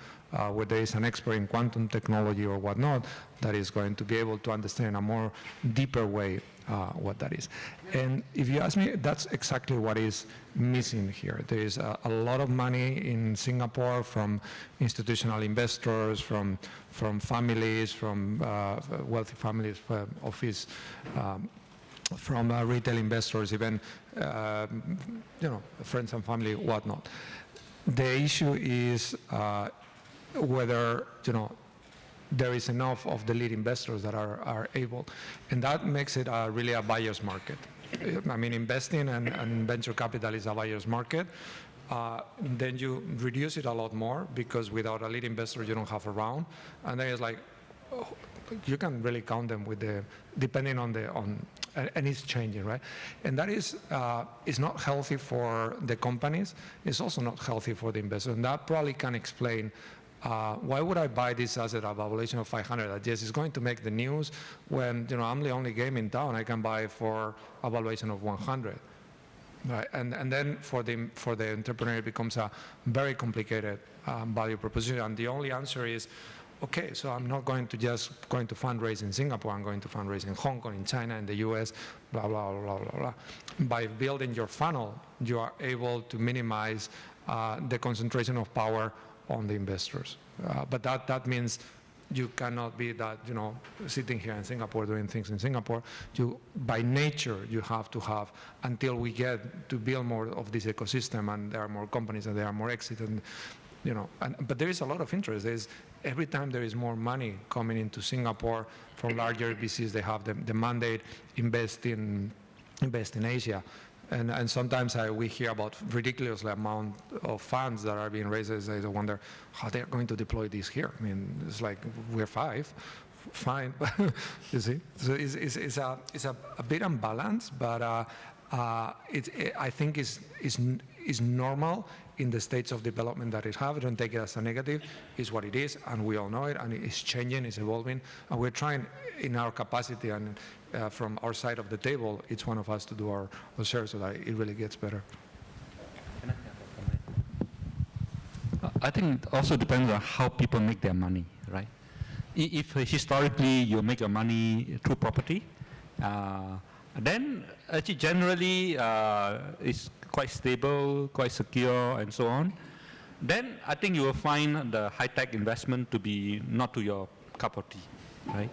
where there is an expert in quantum technology or whatnot that is going to be able to understand in a more deeper way what that is. And if you ask me, that's exactly what is missing here. There is a lot of money in Singapore from institutional investors, from families, from wealthy families, office, from retail investors, even friends and family, whatnot. The issue is whether there is enough of the lead investors that are able, and that makes it really a buyer's market. I mean, investing and venture capital is a buyer's market. then you reduce it a lot more because without a lead investor, you don't have a round. And then it's like, you can really count them with the, depending on and it's changing, right? And that is not healthy for the companies. It's also not healthy for the investors. And that probably can explain why would I buy this asset at a valuation of 500? Yes, it's going to make the news when I'm the only game in town. I can buy for a valuation of 100. Right, and then for the entrepreneur, it becomes a very complicated value proposition. And the only answer is, okay, so I'm not going to fundraise in Singapore. I'm going to fundraise in Hong Kong, in China, in the US, blah blah blah blah blah. By building your funnel, you are able to minimize the concentration of power on the investors. But that means you cannot be that, sitting here in Singapore doing things in Singapore. By nature, you have to have, until we get to build more of this ecosystem and there are more companies and there are more exits, and, but there is a lot of interest. Every time there is more money coming into Singapore from larger VCs, they have the mandate, invest in Asia. And sometimes we hear about ridiculous amount of funds that are being raised. I wonder how they're going to deploy this here. I mean, it's like we're fine, you see. So it's a bit unbalanced, but I think is normal in the states of development that it have. Don't take it as a negative. It's what it is, and we all know it, and it's changing, it's evolving, and we're trying in our capacity and from our side of the table, each one of us to do our share so that it really gets better. I think it also depends on how people make their money, right? If historically you make your money through property, then actually generally it's quite stable, quite secure, and so on. Then I think you will find the high-tech investment to be not to your cup of tea, right?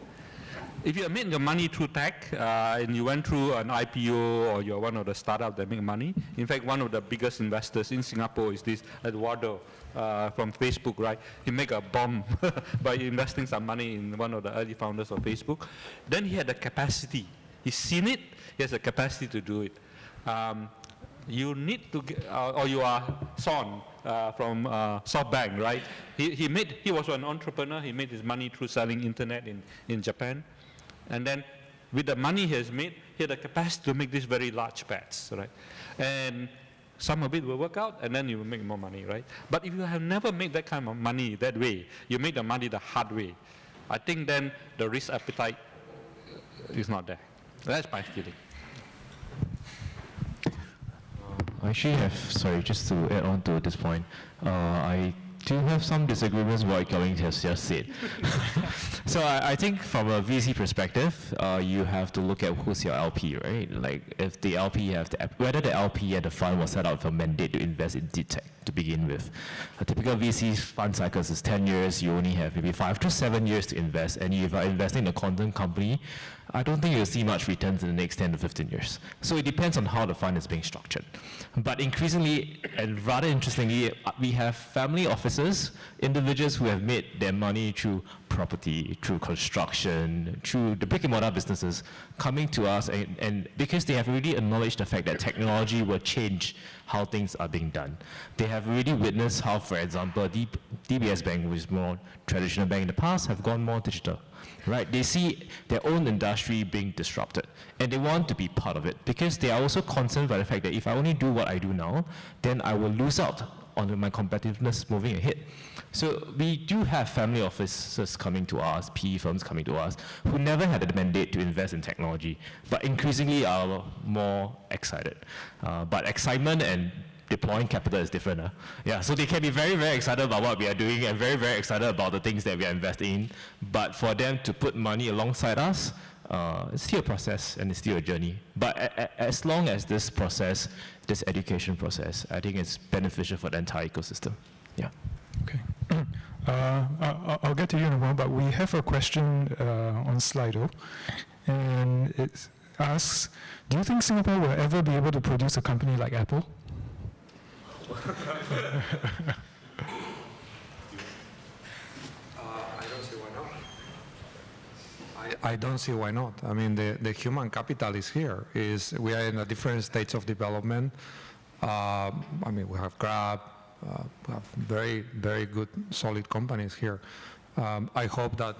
If you have made your money through tech and you went through an IPO or you're one of the startups that make money, in fact, one of the biggest investors in Singapore is this Eduardo from Facebook, right? He made a bomb by investing some money in one of the early founders of Facebook. Then he had the capacity. He's seen it, he has the capacity to do it. You need to get, or you are Son from SoftBank, right? He was an entrepreneur. He made his money through selling internet in Japan. And then with the money he has made, he had the capacity to make these very large bets, right? And some of it will work out, and then you will make more money, right? But if you have never made that kind of money that way, you make the money the hard way, I think then the risk appetite is not there. That's my feeling. I actually have, sorry, just to add on to this point, I do have some disagreements with what Kelvin has just said. So I think from a VC perspective, you have to look at who's your LP, right? Like if the LP whether the LP and the fund was set out with a mandate to invest in deep tech to begin with. A typical VC fund cycle is 10 years, you only have maybe 5 to 7 years to invest, and if you are investing in a content company, I don't think you'll see much returns in the next 10 to 15 years. So it depends on how the fund is being structured. But increasingly, and rather interestingly, we have family offices, individuals who have made their money through property, through construction, through the brick and mortar businesses, coming to us, and because they have really acknowledged the fact that technology will change how things are being done. They have really witnessed how, for example, DBS Bank, which is more traditional bank in the past, have gone more digital. Right? They see their own industry being disrupted, and they want to be part of it because they are also concerned by the fact that if I only do what I do now, then I will lose out on my competitiveness moving ahead. So we do have family offices coming to us, PE firms coming to us, who never had a mandate to invest in technology, but increasingly are more excited. But excitement and deploying capital is different. Yeah, so they can be very, very excited about what we are doing and very, very excited about the things that we are investing in. But for them to put money alongside us, it's still a process and it's still a journey. But as long as this process, this education process, I think it's beneficial for the entire ecosystem. Yeah. Okay. I'll get to you in a while, but we have a question on Slido, and it asks, do you think Singapore will ever be able to produce a company like Apple? I don't see why not. I mean, the human capital is here. We are in a different stage of development. I mean, we have Grab, we have very, very good, solid companies here. I hope that,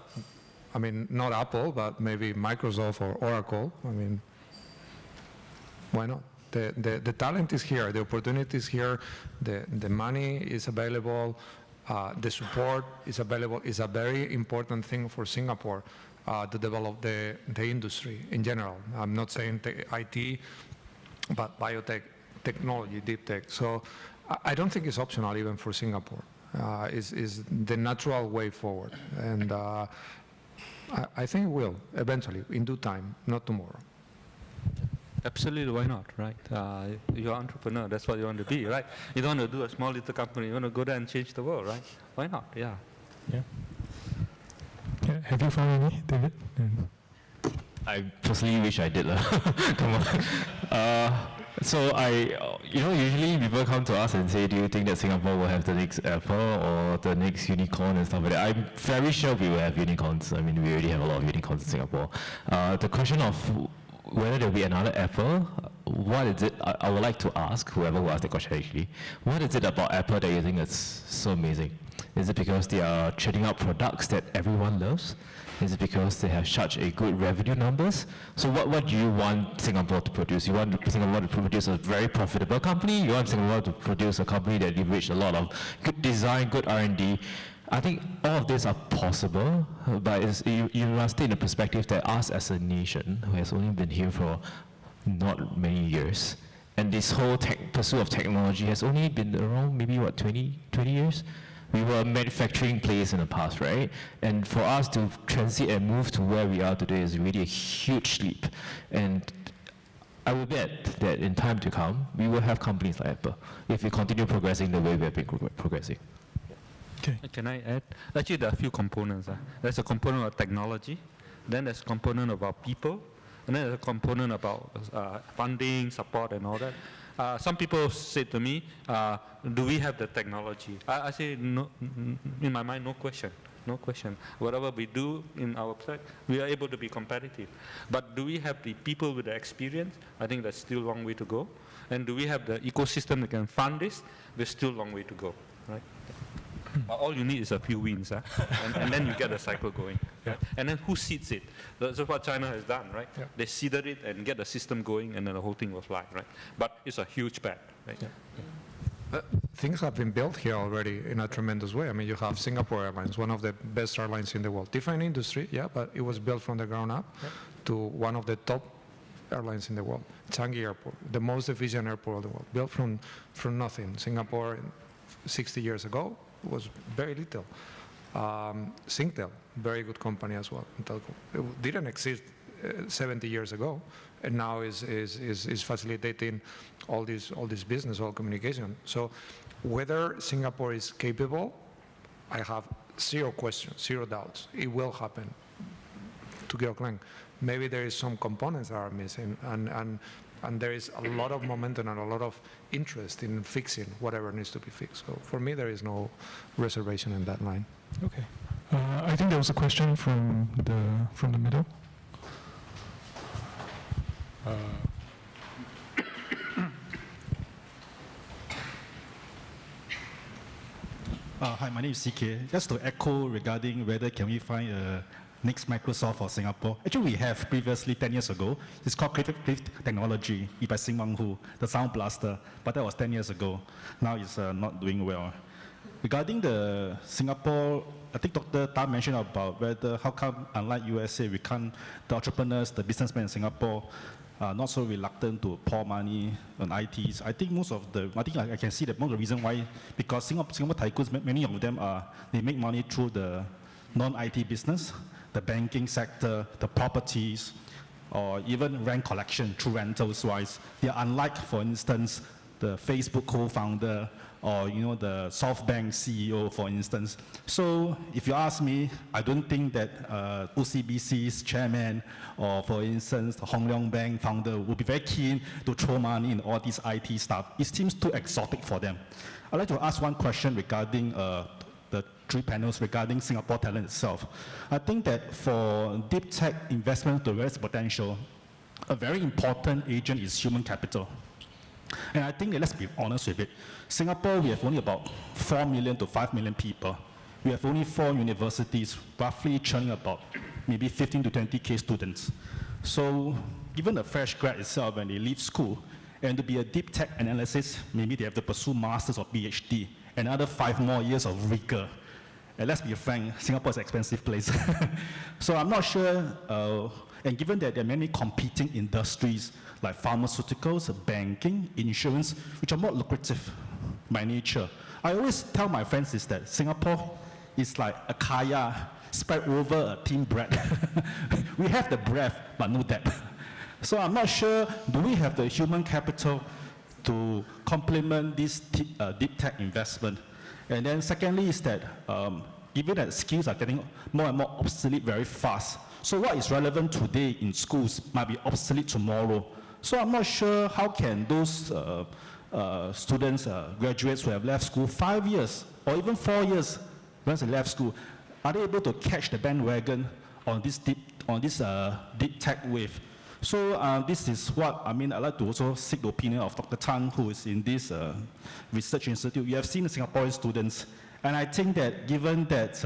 I mean, not Apple, but maybe Microsoft or Oracle. I mean, why not? The talent is here, the opportunity is here, the money is available, the support is available. It's a very important thing for Singapore to develop the industry in general. I'm not saying IT, but biotech, technology, deep tech. So I don't think it's optional even for Singapore. Is the natural way forward. And I think it will, eventually, in due time, not tomorrow. Absolutely, why not, right? You're an entrepreneur, that's what you want to be, right? You don't want to do a small little company, you want to go there and change the world, right? Why not, yeah. Yeah. Have you found any, David? I personally wish I did. Come on. So usually people come to us and say, do you think that Singapore will have the next Apple or the next unicorn and stuff like that? I'm very sure we will have unicorns. I mean, we already have a lot of unicorns in Singapore. The question of whether there will be another Apple, what is it, I would like to ask, whoever who asked the question actually, what is it about Apple that you think is so amazing? Is it because they are churning out products that everyone loves? Is it because they have such a good revenue numbers? So what do you want Singapore to produce? You want Singapore to produce a very profitable company? You want Singapore to produce a company that leverage a lot of good design, good R&D? I think all of these are possible, but you must take in the perspective that us as a nation, who has only been here for not many years, and this whole pursuit of technology has only been around maybe, 20 years? We were a manufacturing place in the past, right? And for us to transit and move to where we are today is really a huge leap. And I will bet that in time to come, we will have companies like Apple if we continue progressing the way we have been progressing. Okay. Can I add? Actually, there are a few components. There's a component of technology, then there's a component about people, and then there's a component about funding, support, and all that. Some people say to me, do we have the technology? I say, no, in my mind, no question. No question. Whatever we do in our place, we are able to be competitive. But do we have the people with the experience? I think that's still a long way to go. And do we have the ecosystem that can fund this? There's still a long way to go, right? All you need is a few wins, and then you get the cycle going. Yeah. And then who seeds it? That's what China has done, right? Yeah. They seeded it and get the system going, and then the whole thing will fly, right? But it's a huge bet, right? Yeah. Things have been built here already in a tremendous way. I mean, you have Singapore Airlines, one of the best airlines in the world. Different industry, yeah, but it was built from the ground up to one of the top airlines in the world. Changi Airport, the most efficient airport in the world, built from nothing. Singapore, 60 years ago, was very little. Singtel, very good company as well. It didn't exist 70 years ago, and now is facilitating all this business, all communication. So whether Singapore is capable, I have zero questions, zero doubts. It will happen. To Gyok-Leng, maybe there is some components that are missing, and there is a lot of momentum and a lot of interest in fixing whatever needs to be fixed. So for me, there is no reservation in that line. Okay. I think there was a question from the middle. Hi, my name is CK. Just to echo regarding whether can we find a next Microsoft for Singapore. Actually, we have previously 10 years ago. It's called Creative Technology, by Sing Wang Hu, the Sound Blaster. But that was 10 years ago. Now it's not doing well. Regarding the Singapore, I think Dr. Tan mentioned about whether how come, unlike USA, the entrepreneurs, the businessmen in Singapore, are not so reluctant to pour money on ITs. I think I can see that most of the reason why, because Singapore tycoons, many of them they make money through the non-IT business, the banking sector, the properties, or even rent collection through rentals wise. They are unlike, for instance, the Facebook co-founder or the SoftBank CEO, for instance. So if you ask me, I don't think that OCBC's chairman or, for instance, the Hong Leong Bank founder would be very keen to throw money in all these IT stuff. It seems too exotic for them. I'd like to ask one question regarding the three panels regarding Singapore talent itself. I think that for deep tech investment to realize potential, a very important agent is human capital. And I think that let's be honest with it. Singapore, we have only about 4 million to 5 million people. We have only 4 universities, roughly churning about maybe 15 to 20K students. So given a fresh grad itself, when they leave school, and to be a deep tech analyst, maybe they have to pursue masters or PhD, another 5 more years of rigor. And let's be frank, Singapore is an expensive place. So I'm not sure, and given that there are many competing industries like pharmaceuticals, banking, insurance, which are more lucrative by nature, I always tell my friends is that Singapore is like a kaya spread over a thin bread. We have the breadth, but no depth. So I'm not sure, do we have the human capital to complement this deep tech investment? And then secondly is that, given that skills are getting more and more obsolete very fast, so what is relevant today in schools might be obsolete tomorrow. So I'm not sure how can those students, graduates who have left school 5 years or even 4 years once they left school, are they able to catch the bandwagon on this deep tech wave? So this is what, I mean, I'd like to also seek the opinion of Dr. Tan, who is in this research institute. You have seen the Singaporean students, and I think that given that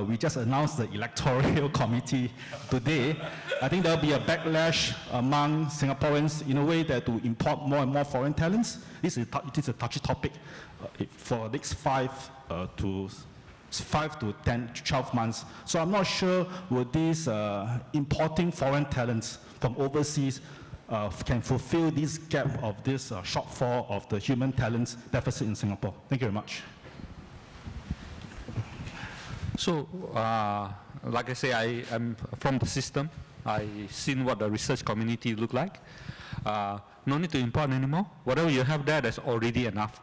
we just announced the electoral committee today, I think there'll be a backlash among Singaporeans in a way that to import more and more foreign talents. This is a touchy topic for the next 5 to 10, 12 months. So I'm not sure would these importing foreign talents from overseas can fulfill this gap of this shortfall of the human talents deficit in Singapore. Thank you very much. So, like I say, I am from the system. I've seen what the research community look like. No need to import anymore. Whatever you have there, that's already enough.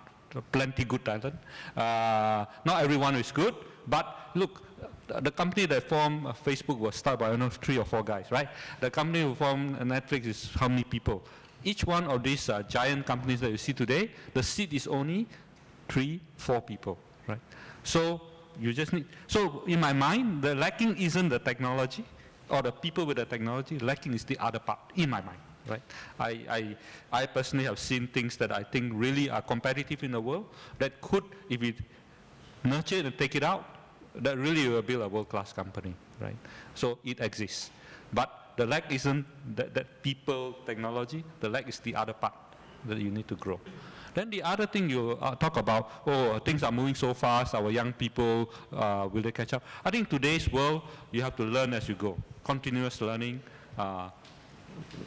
Plenty good talent. Not everyone is good, but look, the company that formed Facebook was started by 3 or 4 guys, right? The company who formed Netflix is how many people? Each one of these giant companies that you see today, the seed is only 3, 4 people, right? So you just need, so in my mind, the lacking isn't the technology or the people with the technology, lacking is the other part, in my mind. Right? I personally have seen things that I think really are competitive in the world that could, if we nurture it and take it out, that really will build a world-class company, right? So it exists. But the lack isn't that people, technology, the lack is the other part that you need to grow. Then the other thing you talk about, things are moving so fast, our young people, will they catch up? I think today's world, you have to learn as you go. Continuous learning,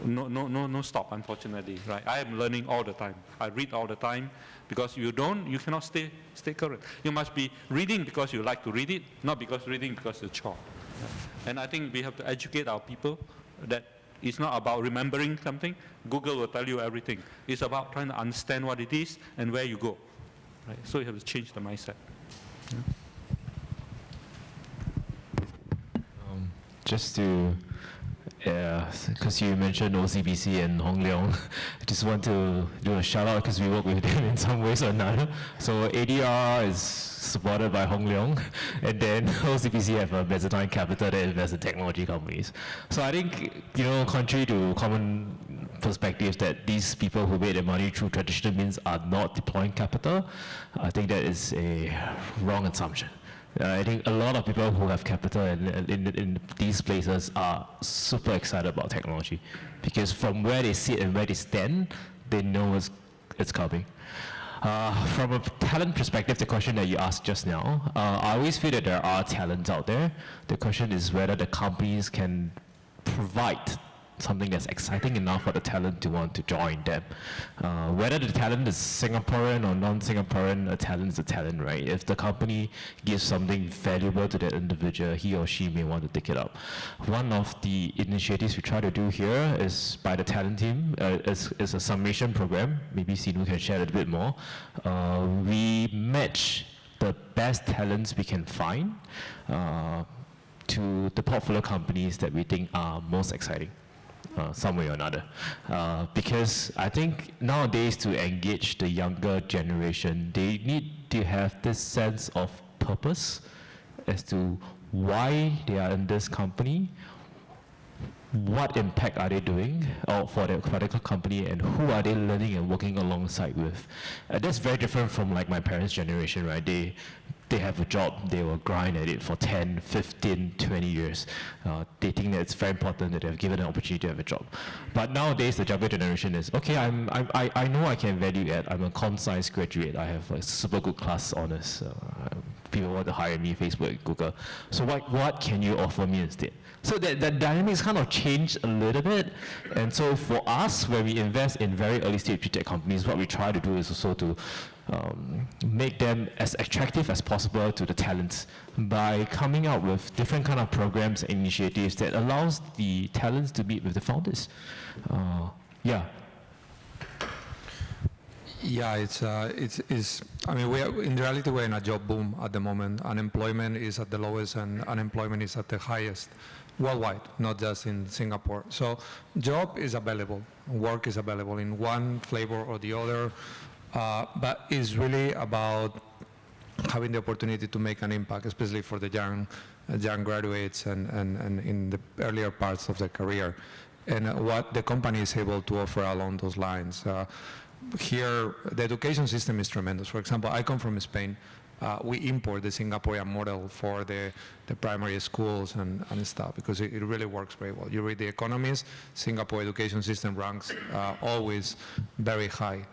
no stop, unfortunately, right? I am learning all the time. I read all the time, because you cannot stay current. You must be reading because you like to read it, not because reading because it's a chore. And I think we have to educate our people that it's not about remembering something. Google will tell you everything. It's about trying to understand what it is and where you go, right? So you have to change the mindset. Yeah. Just to, because you mentioned OCBC and Hong Leong, I just want to do a shout out because we work with them in some ways or another. So ADR is supported by Hong Leong, and then OCBC have a mezzanine capital that invests in technology companies. So I think, contrary to common perspectives that these people who made their money through traditional means are not deploying capital, I think that is a wrong assumption. I think a lot of people who have capital in these places are super excited about technology, because from where they sit and where they stand, they know it's coming. From a talent perspective, the question that you asked just now, I always feel that there are talents out there. The question is whether the companies can provide something that's exciting enough for the talent to want to join them. Whether the talent is Singaporean or non-Singaporean, a talent is a talent, right? If the company gives something valuable to that individual, he or she may want to take it up. One of the initiatives we try to do here is by the talent team, is a summation program. Maybe Sinu can share a little bit more. We match the best talents we can find to the portfolio companies that we think are most exciting. Some way or another. Because I think nowadays to engage the younger generation, they need to have this sense of purpose as to why they are in this company, what impact are they doing for the particular company, and who are they learning and working alongside with. That's very different from like my parents' generation, right? They have a job, they will grind at it for 10, 15, 20 years. They think that it's very important that they're given an opportunity to have a job. But nowadays, the younger generation is, okay, I know I can value add. I'm a comp science graduate. I have like super good class honors. People want to hire me, Facebook, Google. So what can you offer me instead? So that dynamics kind of changed a little bit. And so for us, when we invest in very early stage tech companies, what we try to do is also to make them as attractive as possible to the talents by coming out with different kind of programs and initiatives that allows the talents to meet with the founders. Yeah. Yeah, it's. I mean, in reality, we're in a job boom at the moment. Unemployment is at the lowest, and unemployment is at the highest worldwide, not just in Singapore. So, job is available, work is available in one flavor or the other, but it's really about having the opportunity to make an impact, especially for the young graduates and in the earlier parts of their career, and what the company is able to offer along those lines. Here, the education system is tremendous. For example, I come from Spain. We import the Singaporean model for the primary schools and stuff because it really works very well. You read the economies, Singapore education system ranks always very high.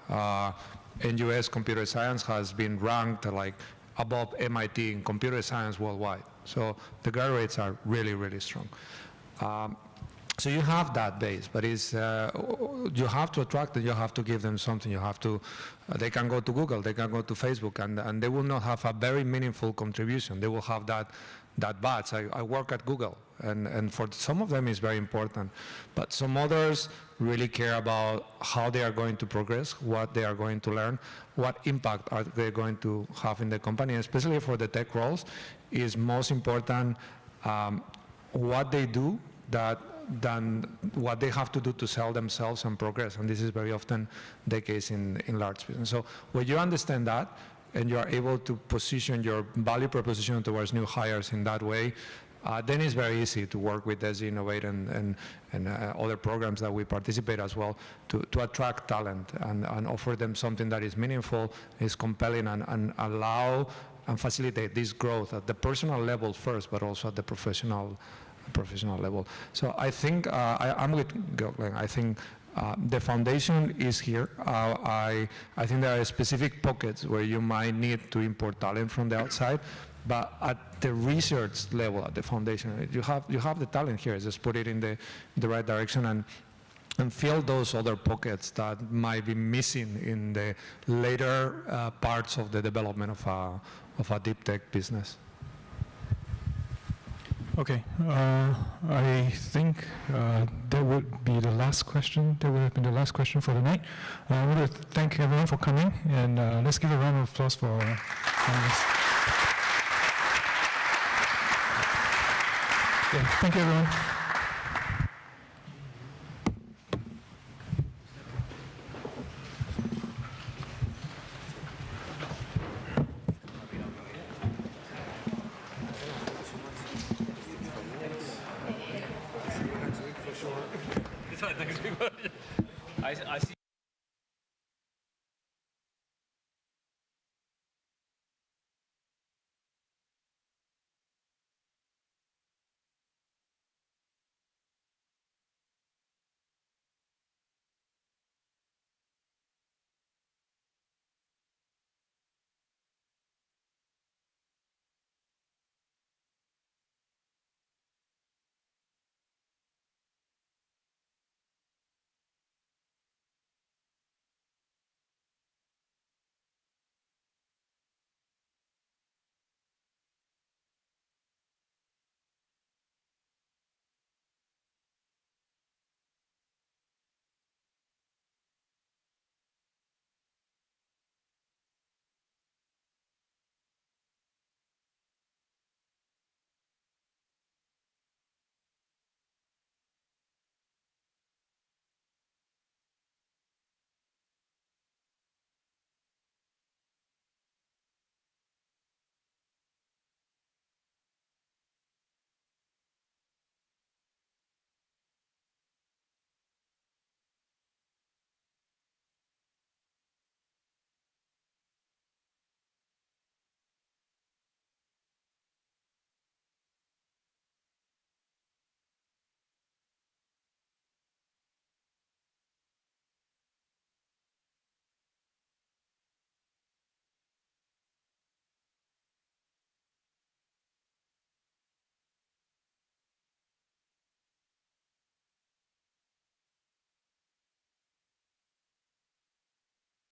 NUS computer science has been ranked like above MIT in computer science worldwide. So the graduates are really, really strong. So you have that base, but it's, you have to attract them, you have to give them something, you have to, they can go to Google, they can go to Facebook, and they will not have a very meaningful contribution. They will have that badge. I work at Google, and for some of them it's very important, but some others really care about how they are going to progress, what they are going to learn, what impact are they going to have in the company, especially for the tech roles, is most important what they do than what they have to do to sell themselves and progress. And this is very often the case in large business. So when you understand that and you are able to position your value proposition towards new hires in that way, then it's very easy to work with SGInnovate and other programs that we participate as well to attract talent and offer them something that is meaningful, is compelling, and allow and facilitate this growth at the personal level first, but also at the professional level. So I think I'm with Gokling. I think the foundation is here. I think there are specific pockets where you might need to import talent from the outside, but at the research level, at the foundation, you have the talent here. Just put it in the right direction and fill those other pockets that might be missing in the later parts of the development of a deep tech business. Okay, I think that would be the last question. That would have been the last question for the night. I want to thank everyone for coming, and let's give a round of applause for our panelists. Okay, thank you, everyone. I see.